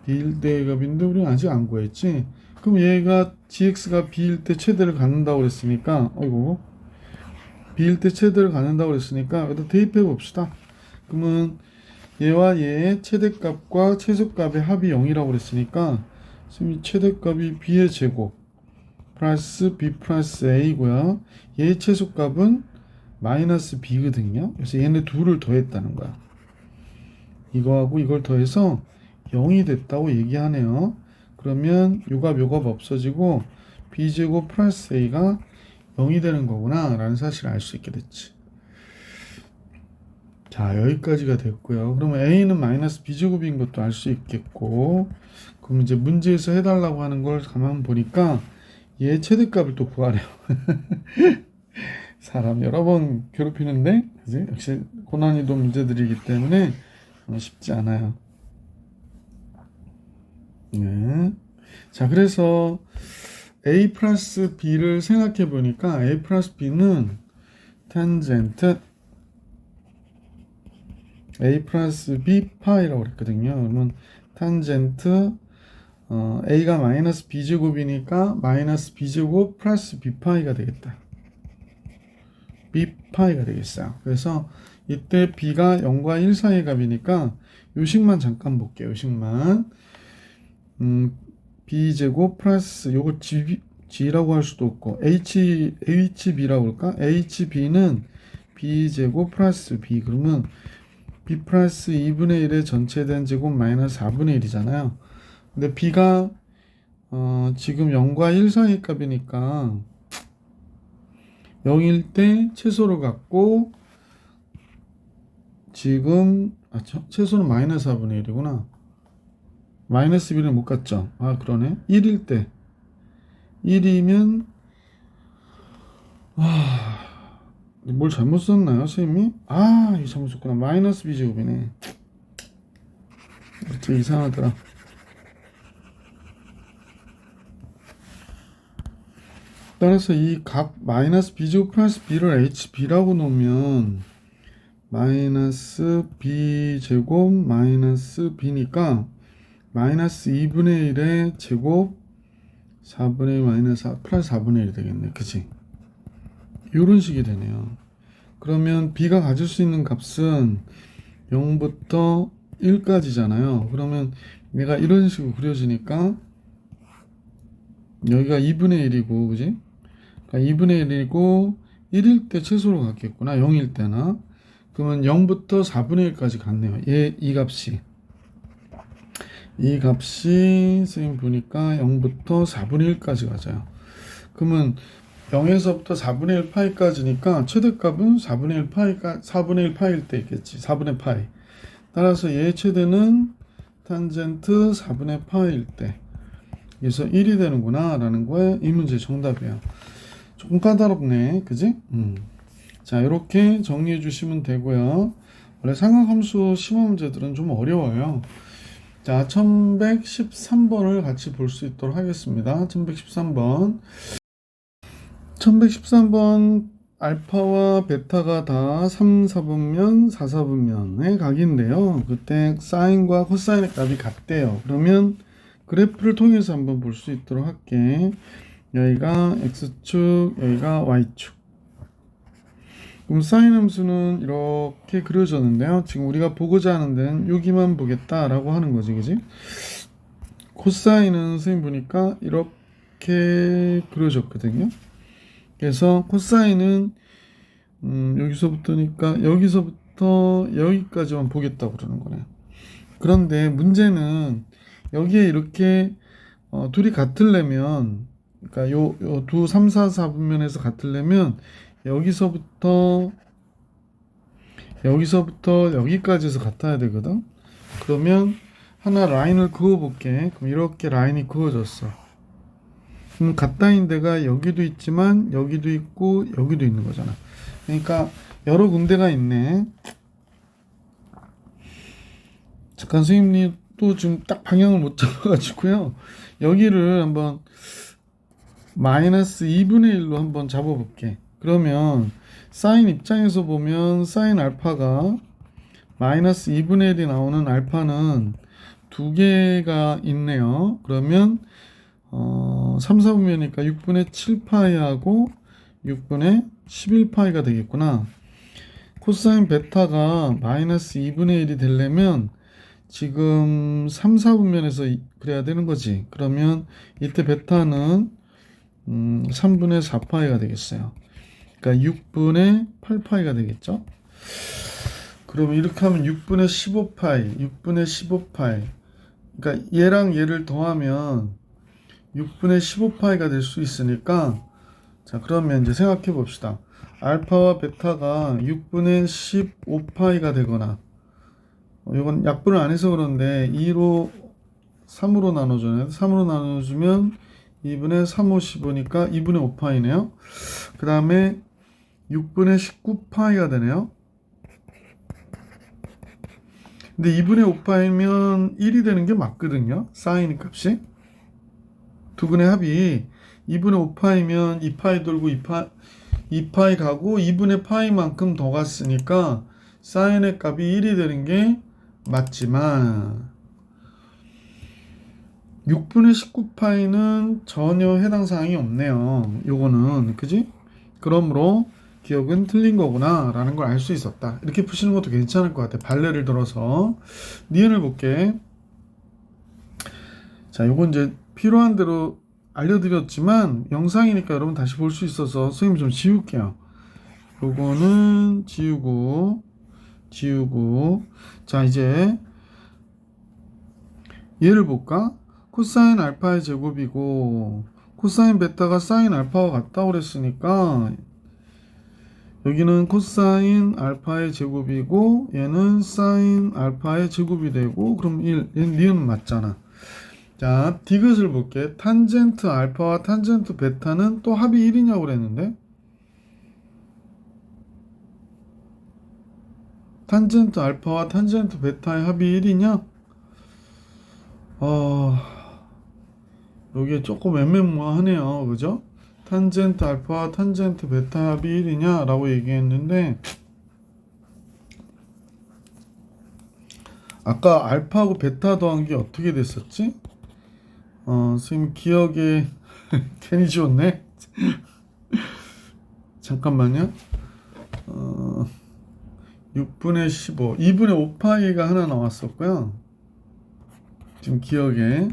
[SPEAKER 1] b일 때의 값인데 우리는 아직 안 구했지. 그럼 얘가 gx가 b일 때 최대를 갖는다고 그랬으니까 b일 때 최대를 갖는다고 그랬으니까 여기다 대입해 봅시다. 그러면 얘와 얘의 최대값과 최소값의 합이 0이라고 그랬으니까 선생님 최대값이 b의 제곱 플러스 b 플러스 a고요. 얘의 최소값은 마이너스 b거든요. 그래서 얘네 둘을 더했다는 거야. 이거하고 이걸 더해서 0이 됐다고 얘기하네요. 그러면 요값 없어지고 b제곱 플러스 a가 0이 되는 거구나 라는 사실을 알 수 있게 됐지. 자, 여기까지가 됐고요. 그러면 a는 마이너스 b제곱인 것도 알 수 있겠고, 그럼 이제 문제에서 해달라고 하는 걸 가만 보니까 얘 최대값을 또 구하래요. 사람 여러 번 괴롭히는데, 그지? 역시 고난이도 문제들이기 때문에 쉽지 않아요. 네. 자, 그래서 a 플러스 b를 생각해 보니까 a 플러스 b는 탄젠트 a 플러스 b 파이라고 그랬거든요. 그러면 탄젠트 a가 마이너스 b제곱이니까 마이너스 b제곱 플러스 b파이가 되겠다. b파이가 되겠어요. 그래서 이때 b가 0과 1 사이의 값이니까 요식만 잠깐 볼게요. 요식만 b제곱 플러스 요거 g라고 할 수도 없고 hb라고 할까? hb는 b제곱 플러스 b 그러면 b 플러스 2분의 1의 전체된 제곱 마이너스 4분의 1이잖아요. 근데 b가 지금 0과 1 사이 값이니까 0일 때 최소로 갖고 지금 최소는 마이너스 4분의 1이구나. 마이너스 1을 못 갔죠. 아 그러네. 1일 때 1이면 뭘 잘못 썼나요 선생님이? 이 잘못 썼구나. 마이너스 b제곱이네. 진짜 이상하더라. 따라서 이 값 마이너스 b제곱 플러스 b를 hb라고 놓으면 마이너스 b제곱 마이너스 b니까 마이너스 2분의 1의 제곱 4분의 1 마이너스 4 플러스 4분의 1이 되겠네. 그치? 이런 식이 되네요. 그러면 b가 가질 수 있는 값은 0부터 1까지잖아요. 그러면 얘가 이런 식으로 그려지니까 여기가 2분의 1이고 그지? 그러니까 2분의 1이고 1일 때 최소로 갔겠구나. 0일 때나. 그러면 0부터 4분의 1까지 갔네요. 이 값이 선생님 보니까 0부터 4분의 1까지 가져요. 그러면 0에서부터 4분의 1 파이까지니까 최대값은 4분의 1 파이가 4분의 1 파이일 때 있겠지. 4분의 파이. 따라서 얘의 최대는 탄젠트 4분의 파이일 때. 그래서 1이 되는구나 라는 거에 이 문제 정답이에요. 조금 까다롭네. 그지? 자, 이렇게 정리해 주시면 되고요. 원래 삼각함수 시험 문제들은 좀 어려워요. 자, 1113번을 같이 볼 수 있도록 하겠습니다. 1113번. 1113번 알파와 베타가 다 3, 4분면, 4, 4분면의 각인데요. 그때 사인과 코사인의 값이 같대요. 그러면 그래프를 통해서 한번 볼 수 있도록 할게. 여기가 X축, 여기가 Y축. 그럼 사인 함수는 이렇게 그려졌는데요. 지금 우리가 보고자 하는 데는 여기만 보겠다라고 하는 거지, 그지? 코사인은 선생님 보니까 이렇게 그려졌거든요. 그래서 코사인은 여기서부터니까 여기서부터 여기까지만 보겠다고 그러는 거네요. 그런데 문제는 여기에 이렇게 둘이 같으려면 그러니까 요 두 3, 4, 4분면에서 같으려면 여기서부터 여기까지에서 같아야 되거든. 그러면 하나 라인을 그어 볼게. 그럼 이렇게 라인이 그어졌어. 그럼 같다인 데가 여기도 있지만 여기도 있고 여기도 있는 거잖아. 그러니까 여러 군데가 있네. 잠깐 선생님이 또 지금 딱 방향을 못 잡아가지고요. 여기를 한번 마이너스 2분의 1로 한번 잡아볼게. 그러면 사인 입장에서 보면 사인 알파가 마이너스 2분의 1이 나오는 알파는 두 개가 있네요. 그러면 3, 4분면이니까 6분의 7파이하고 6분의 11파이가 되겠구나. 코사인 베타가 마이너스 2분의 1이 되려면 지금 3, 4분면에서 그래야 되는 거지. 그러면 이때 베타는 3분의 4파이가 되겠어요. 그러니까 6분의 8파이가 되겠죠. 그러면 이렇게 하면 6분의 15파이, 6분의 15파이. 그러니까 얘랑 얘를 더하면 6분의 15파이가 될 수 있으니까, 자, 그러면 이제 생각해 봅시다. 알파와 베타가 6분의 15파이가 되거나, 이건 약분을 안 해서 그런데 2로 3으로 나눠줘요. 3으로 나눠주면 2분의 3, 5, 15니까 2분의 5파이네요. 그 다음에 6분의 19파이가 되네요. 근데 2분의 5파이면 1이 되는 게 맞거든요. 사인 값이. 두 분의 합이 2분의 5파이면 2파이 돌고 2파이 가고 2분의 파이만큼 더 갔으니까 사인의 값이 1이 되는 게 맞지만 6분의 19파이는 전혀 해당 사항이 없네요. 요거는 그지? 그러므로 기억은 틀린 거구나 라는 걸 알 수 있었다. 이렇게 푸시는 것도 괜찮을 것 같아. 발레를 들어서 니은을 볼게. 자, 요건 이제 필요한 대로 알려드렸지만 영상이니까 여러분 다시 볼 수 있어서 선생님이 좀 지울게요. 요거는 지우고 자, 이제 얘를 볼까? 코사인 알파의 제곱이고 코사인 베타가 사인 알파와 같다고 그랬으니까 여기는 코사인 알파의 제곱이고 얘는 사인 알파의 제곱이 되고 그럼 1, 얘는 니은 맞잖아. 자, 디귿을 볼게. 탄젠트 알파와 탄젠트 베타는 또 합이 1이냐고 그랬는데 탄젠트 알파와 탄젠트 베타의 합이 1이냐? 여기에 조금 애매모호하네요. 그죠? 탄젠트 알파와 탄젠트 베타 합이 1이냐? 라고 얘기했는데 아까 알파하고 베타 더한 게 어떻게 됐었지? 선생님 기억에 괜히 지웠네. 잠깐만요. 6분의 15, 2분의 5파이가 하나 나왔었고요. 지금 기억에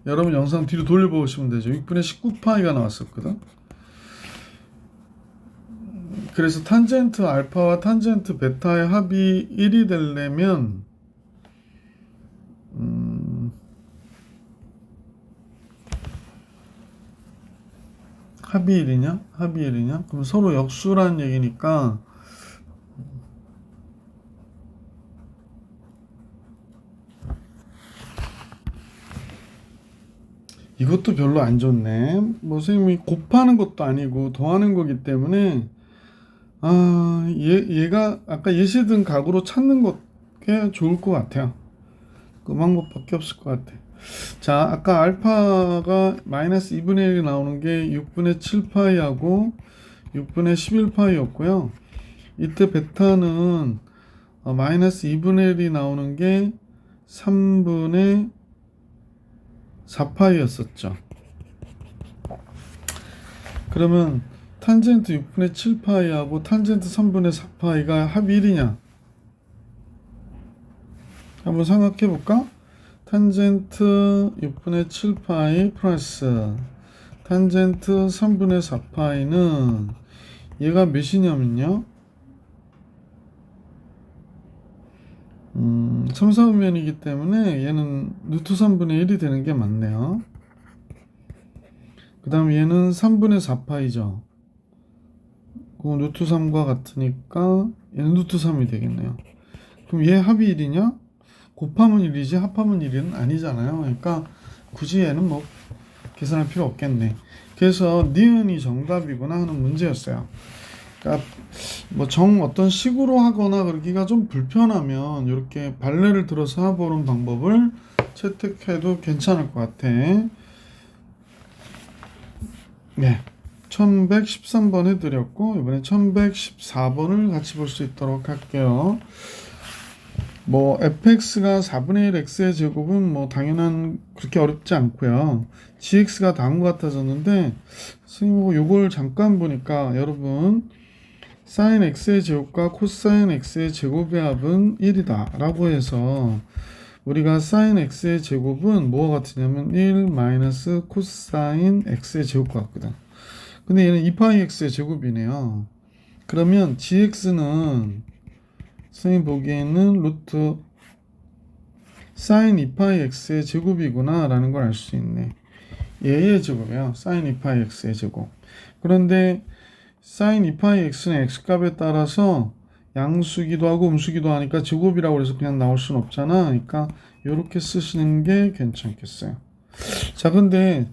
[SPEAKER 1] 여러분 영상 뒤로 돌려보시면 되죠. 6분의 19파이가 나왔었거든. 그래서 탄젠트 알파와 탄젠트 베타의 합이 1이 되려면 합이 1이냐? 합이 1이냐? 그럼 서로 역수란 얘기니까 이것도 별로 안 좋네. 뭐 선생님이 곱하는 것도 아니고 더하는 거기 때문에 얘가 아까 예시든 각으로 찾는 게 좋을 것 같아요. 그 방법밖에 없을 것 같아. 자, 아까 알파가 마이너스 2분의 1이 나오는 게 6분의 7파이하고 6분의 11파이였고요. 이때 베타는 마이너스 2분의 1이 나오는 게 3분의 4파이였었죠. 그러면 탄젠트 6분의 7파이하고 탄젠트 3분의 4파이가 합이 1이냐? 한번 생각해 볼까? 탄젠트 6분의 7파이 플러스 탄젠트 3분의 4파이는 얘가 몇이냐면요 3, 4분면이기 때문에 얘는 루트 3분의 1이 되는 게 맞네요. 그 다음 얘는 3분의 4파이죠. 그럼 루트 3과 같으니까 얘는 루트 3이 되겠네요. 그럼 얘 합이 1이냐? 곱하면 1이지 합하면 1은 아니잖아요. 그러니까 굳이 얘는 뭐 계산할 필요 없겠네. 그래서 니은이 정답이구나 하는 문제였어요. 그러니까 뭐 어떤 식으로 하거나 그러기가 좀 불편하면 이렇게 발레를 들어서 해보는 방법을 채택해도 괜찮을 것 같아. 네, 1113번 해드렸고 이번에 1114번을 같이 볼 수 있도록 할게요. 뭐 fx가 4분의 1 x의 제곱은 뭐 당연한 그렇게 어렵지 않고요. gx가 다음과 같아졌는데 선생님 요걸 잠깐 보니까 여러분 사인 x의 제곱과 코사인 x의 제곱의 합은 1이다 라고 해서 우리가 사인 x의 제곱은 뭐가 같으냐면 1 마이너스 코사인 x의 제곱과 같거든. 근데 얘는 2파이 x의 제곱이네요. 그러면 gx는 선생님 보기에는 루트 sin 2파이 x의 제곱이구나 라는 걸 알 수 있네. 얘의 제곱이에요. sin 2파이 x의 제곱. 그런데 sin 2파이 x는 x값에 따라서 양수기도 하고 음수기도 하니까 제곱이라고 해서 그냥 나올 수는 없잖아. 그러니까 이렇게 쓰시는 게 괜찮겠어요. 자, 근데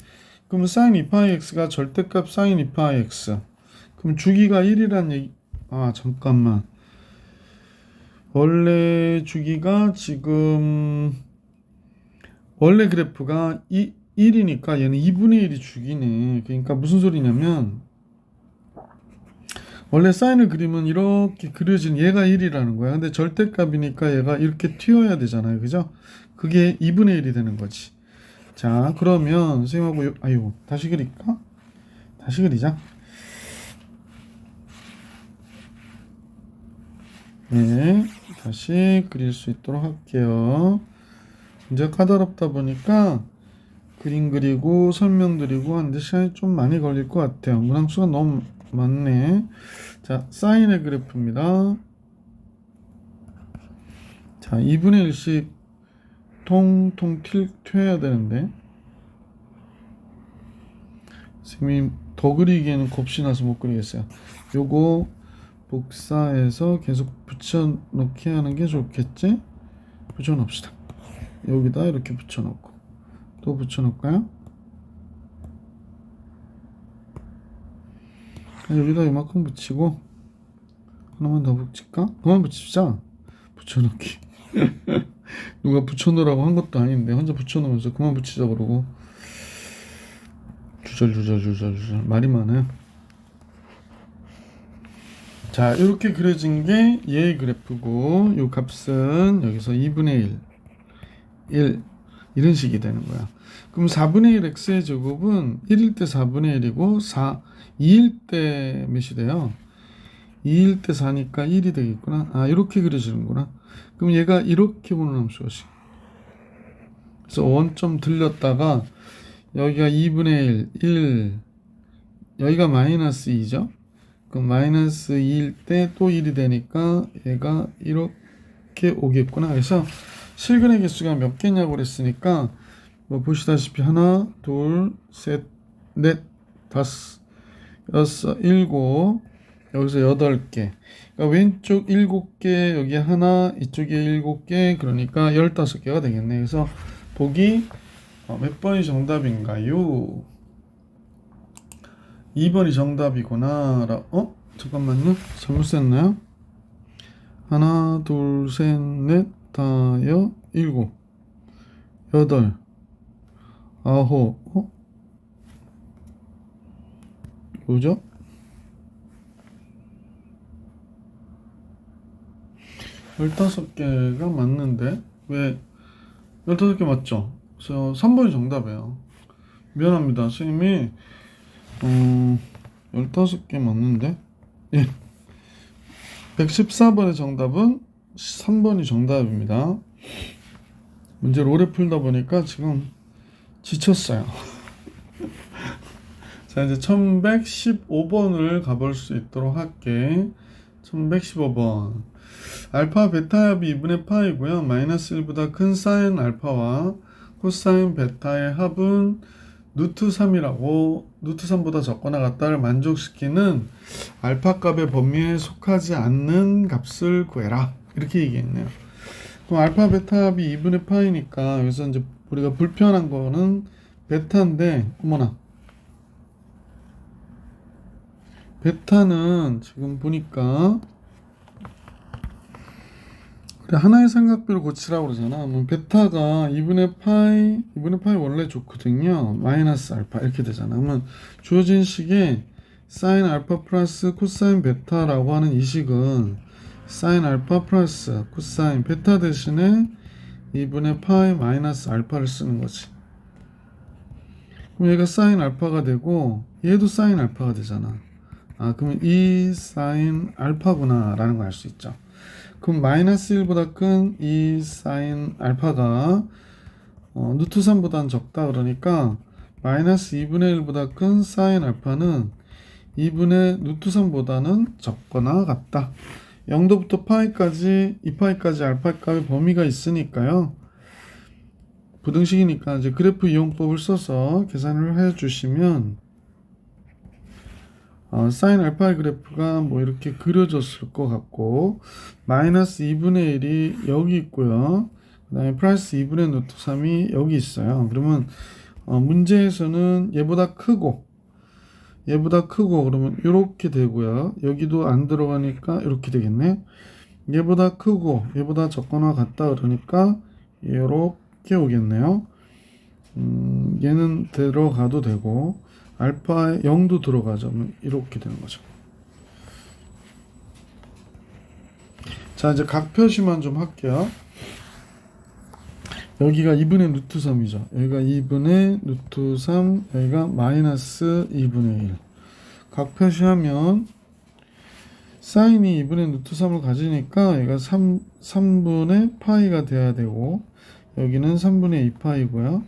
[SPEAKER 1] 그럼 sin 2파이 x가 절대값 sin 2파이 x. 그럼 주기가 1이란 얘기. 아, 잠깐만. 원래 주기가 지금 원래 그래프가 1이니까 얘는 2분의 1이 주기네. 그러니까 무슨 소리냐면 원래 사인을 그리면 이렇게 그려진 얘가 1이라는 거야. 근데 절대값이니까 얘가 이렇게 튀어야 되잖아요. 그죠? 그게 2분의 1이 되는 거지. 자, 그러면 선생님하고 다시 그릴까? 다시 그리자. 네, 다시 그릴 수 있도록 할게요. 이제 까다롭다 보니까 그림 그리고 설명드리고 하는데 시간이 좀 많이 걸릴 것 같아요. 문항수가 너무 많네. 자, 사인의 그래프입니다. 자, 2분의 1씩 통통 튀어야 되는데 선생님 더 그리기에는 겁이 나서 못 그리겠어요. 요거 복사해서 계속 붙여넣기 하는 게 좋겠지? 붙여놓읍시다. 여기다 이렇게 붙여놓고 또 붙여놓을까요? 여기다 이만큼 붙이고 하나만 더 붙일까? 그만 붙입시다. 붙여넣기. 누가 붙여놓으라고 한 것도 아닌데 혼자 붙여놓으면서 그만 붙이자 그러고 주절 말이 많아요. 자, 이렇게 그려진 게 얘의 그래프고 요 값은 여기서 2분의 1 이런 식이 되는 거야. 그럼 4분의 1 x의 제곱은 1일 때 4분의 1이고 2일 때 몇이 돼요? 2일 때 4니까 1이 되겠구나. 아, 이렇게 그려지는구나. 그럼 얘가 이렇게 보는 함수가 그래서 원점 들렸다가 여기가 2분의 1 여기가 마이너스 2죠. 그럼 마이너스 2일 때 또 1이 되니까 얘가 이렇게 오겠구나. 그래서 실근의 개수가 몇 개냐고 그랬으니까 뭐 보시다시피 하나, 둘, 셋, 넷, 다섯, 여섯, 일곱, 여기서 8개. 그러니까 왼쪽 7개, 여기 하나, 이쪽에 7개, 그러니까 15개가 되겠네. 그래서 보기 몇 번이 정답인가요? 2번이 정답이구나. 잠깐만요. 잘못 썼나요? 하나, 둘, 셋, 넷, 다섯, 일곱, 여덟, 아홉, 뭐죠? 15개가 맞는데 왜 15개 맞죠? 그래서 3번이 정답이에요. 미안합니다. 선생님이 15개 맞는데 예. 114번의 정답은 3번이 정답입니다. 문제를 오래 풀다 보니까 지금 지쳤어요. 자, 이제 1115번을 가볼 수 있도록 할게. 1115번. 알파 베타 합이 2분의 파이고요. 마이너스 1보다 큰 사인 알파와 코사인 베타의 합은 루트 3이라고 루트 3보다 적거나 같다를 만족시키는 알파 값의 범위에 속하지 않는 값을 구해라. 이렇게 얘기했네요. 그럼 알파 베타 합이 2분의 파이니까 여기서 이제 우리가 불편한 거는 베타인데 어머나 베타는 지금 보니까 하나의 삼각비를 고치라고 그러잖아. 그럼 베타가 2분의 파이 원래 좋거든요. 마이너스 알파 이렇게 되잖아. 그러면 주어진 식에 사인 알파 플러스 코사인 베타라고 하는 이 식은 사인 알파 플러스 코사인 베타 대신에 2분의 파이 마이너스 알파를 쓰는 거지. 그럼 얘가 사인 알파가 되고 얘도 사인 알파가 되잖아. 아, 그러면 이 사인 알파구나 라는 걸 알 수 있죠. 그럼 마이너스 1보다 큰 이 사인 알파가 루트 3보다는 적다. 그러니까 마이너스 2분의 1보다 큰 사인 알파는 2분의 루트 3보다는 적거나 같다. 0도부터 파이까지 2파이까지 알파 값의 범위가 있으니까요. 부등식이니까 이제 그래프 이용법을 써서 계산을 해 주시면 사인 알파의 그래프가 뭐 이렇게 그려졌을 것 같고 마이너스 2분의 1이 여기 있고요. 그 다음에 플러스 2분의 루트 3이 여기 있어요. 그러면 문제에서는 얘보다 크고 그러면 이렇게 되고요. 여기도 안 들어가니까 이렇게 되겠네. 얘보다 크고 얘보다 적거나 같다 그러니까 이렇게 오겠네요. 얘는 들어가도 되고 알파에 0도 들어가죠. 이렇게 되는 거죠. 자, 이제 각 표시만 좀 할게요. 여기가 2분의 루트 3이죠. 여기가 2분의 루트 3, 여기가 마이너스 2분의 1. 각 표시하면 사인이 2분의 루트 3을 가지니까 얘가 3분의 파이가 돼야 되고 여기는 3분의 2파이고요.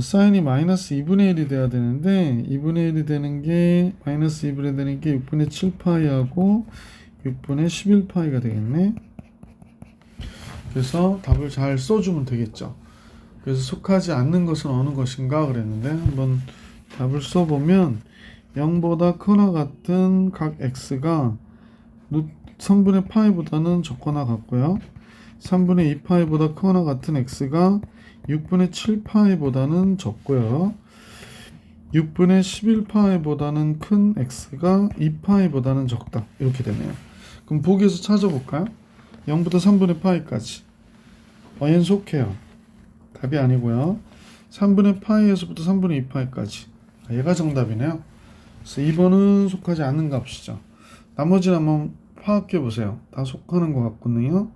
[SPEAKER 1] 사인이 마이너스 2분의 1이 돼야 되는데 2분의 1이 되는 게 마이너스 2분의 1이 되는 게 6분의 7파이하고 6분의 11파이가 되겠네. 그래서 답을 잘 써주면 되겠죠. 그래서 속하지 않는 것은 어느 것인가 그랬는데 한번 답을 써보면 0보다 크거나 같은 각 x가 3분의 파이보다는 적거나 같고요. 3분의 2파이보다 크거나 같은 x가 6분의 7파이보다는 적고요. 6분의 11파이보다는 큰 x가 2파이보다는 적다. 이렇게 되네요. 그럼 보기에서 찾아볼까요? 0부터 3분의 파이까지. 얘는 속해요. 답이 아니고요. 3분의 파이에서부터 3분의 2파이까지. 얘가 정답이네요. 그래서 2번은 속하지 않는 값이죠. 나머지는 한번 파악해 보세요. 다 속하는 것 같거든요.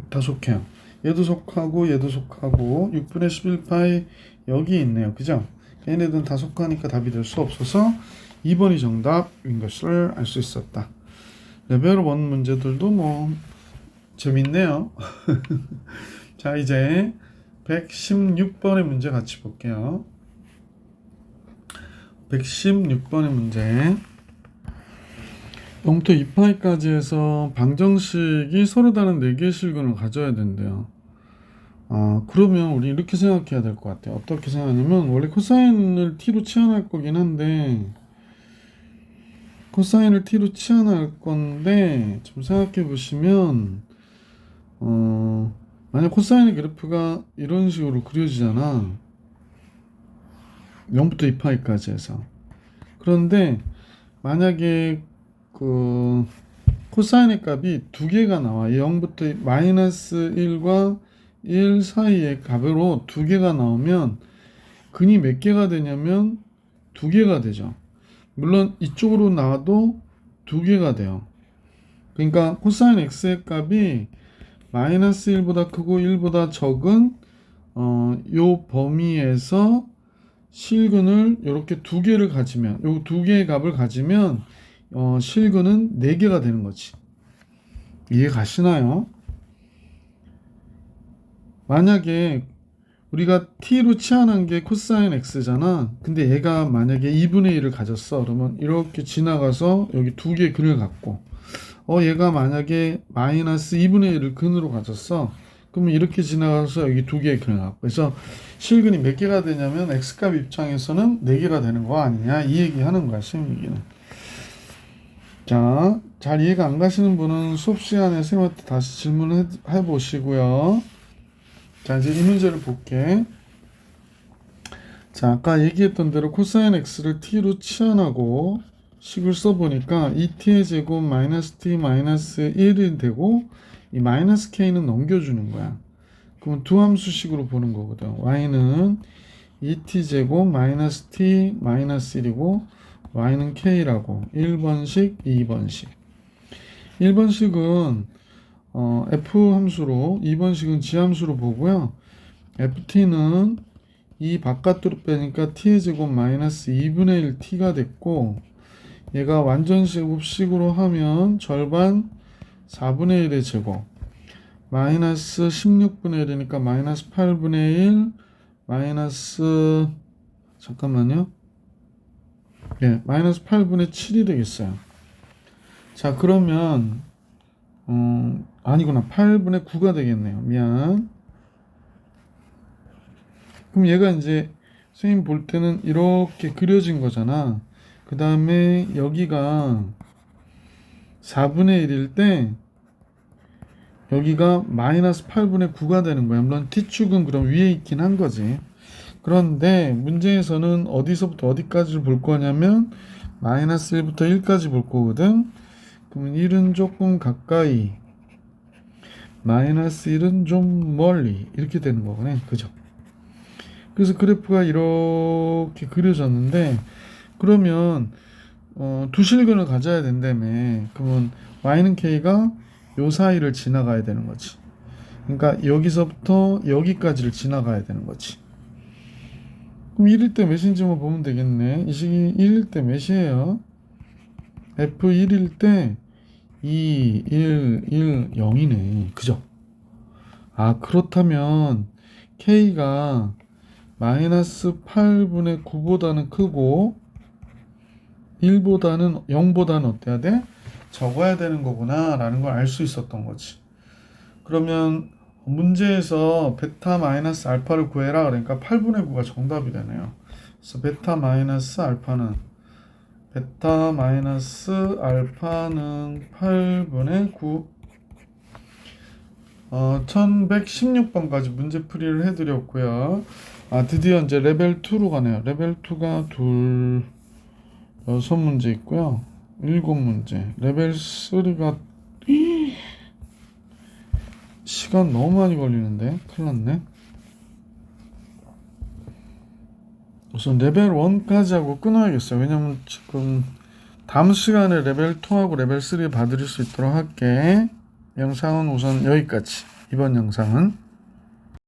[SPEAKER 1] 다 속해요. 얘도 속하고 얘도 속하고 6분의 11파이 여기 있네요. 그죠? 얘네들은 다 속하니까 답이 될 수 없어서 2번이 정답인 것을 알 수 있었다. 레벨 1 문제들도 뭐 재밌네요. 자, 이제 116번의 문제 같이 볼게요. 116번의 문제. 0부터 2파이까지 해서 방정식이 서로 다른 4개의 실근을 가져야 된대요. 그러면 우리 이렇게 생각해야 될 것 같아요. 어떻게 생각하냐면 원래 코사인을 t로 치환할 거긴 한데 코사인을 t로 치환할 건데 좀 생각해 보시면 만약 코사인의 그래프가 이런 식으로 그려지잖아. 0부터 2파이까지 해서. 그런데 만약에 그 코사인의 값이 두 개가 나와. 0부터 마이너스 1과 1 사이의 값으로 두 개가 나오면 근이 몇 개가 되냐면 두 개가 되죠. 물론 이쪽으로 나와도 두 개가 돼요. 그러니까 코사인 x의 값이 마이너스 1보다 크고 1보다 적은 요 범위에서 실근을 이렇게 두 개를 가지면 요 두 개의 값을 가지면 실근은 4개가 되는 거지. 이해 가시나요? 만약에 우리가 t로 치환한 게 코사인 x잖아. 근데 얘가 만약에 2분의 1을 가졌어. 그러면 이렇게 지나가서 여기 두 개의 근을 갖고 얘가 만약에 마이너스 2분의 1을 근으로 가졌어. 그러면 이렇게 지나가서 여기 두 개의 근을 갖고. 그래서 실근이 몇 개가 되냐면 x값 입장에서는 4개가 되는 거 아니냐 이 얘기 하는 거야. 시험이기는. 자, 잘 이해가 안 가시는 분은 수업 시간에 선생님한테 다시 질문을 해 보시고요. 자, 이제 이 문제를 볼게. 자, 아까 얘기했던 대로 코사인 x를 t로 치환하고 식을 써보니까 2t의 제곱 마이너스 t 마이너스 1이 되고 이 마이너스 k는 넘겨주는 거야. 그러면 두 함수식으로 보는 거거든. y는 2t 제곱 마이너스 t 마이너스 1이고 y는 k라고 1번식, 2번식. 1번식은 f 함수로 2번식은 지함수로 보고요. ft는 이 바깥으로 빼니까 t의 제곱 마이너스 2분의 1 t가 됐고 얘가 완전제곱식으로 하면 절반 4분의 1의 제곱 마이너스 16분의 1이니까 마이너스 8분의 1 마이너스 잠깐만요. 네, 마이너스 8분의 7이 되겠어요. 자, 그러면 아니구나. 8분의 9가 되겠네요. 미안. 그럼 얘가 이제 선생님 볼 때는 이렇게 그려진 거잖아. 그 다음에 여기가 4분의 1일 때 여기가 마이너스 8분의 9가 되는 거야. 물론 t축은 그럼 위에 있긴 한 거지. 그런데 문제에서는 어디서부터 어디까지를 볼 거냐면 마이너스 1부터 1까지 볼 거거든. 그러면 1은 조금 가까이, 마이너스 1은 좀 멀리 이렇게 되는 거네. 그죠? 그래서 그래프가 이렇게 그려졌는데 그러면 두 실근을 가져야 된다며. 그러면 y는 k가 요 사이를 지나가야 되는 거지. 그러니까 여기서부터 여기까지를 지나가야 되는 거지. 그럼 1일 때 몇인지만 보면 되겠네. 이 식이 1일 때 몇이에요? F1일 때 2, 1, 1, 0이네. 그죠? 아, 그렇다면 K가 마이너스 8분의 9보다는 크고 1보다는 0보다는 어때야 돼? 적어야 되는 거구나 라는 걸 알 수 있었던 거지. 그러면 문제에서 베타 마이너스 알파를 구해라 그러니까 8분의 9가 정답이 되네요. 그래서 베타 마이너스 알파는 8분의 9 1116번까지 문제풀이를 해드렸고요. 드디어 이제 레벨 2로 가네요. 레벨 2가 6문제 있고요. 7문제. 레벨 3가 시간 너무 많이 걸리는데 큰일 났네. 우선 레벨 1까지 하고 끊어야겠어요. 왜냐면 지금 다음 시간에 레벨 2하고 레벨 3 봐드릴 수 있도록 할게. 영상은 우선 여기까지. 이번 영상은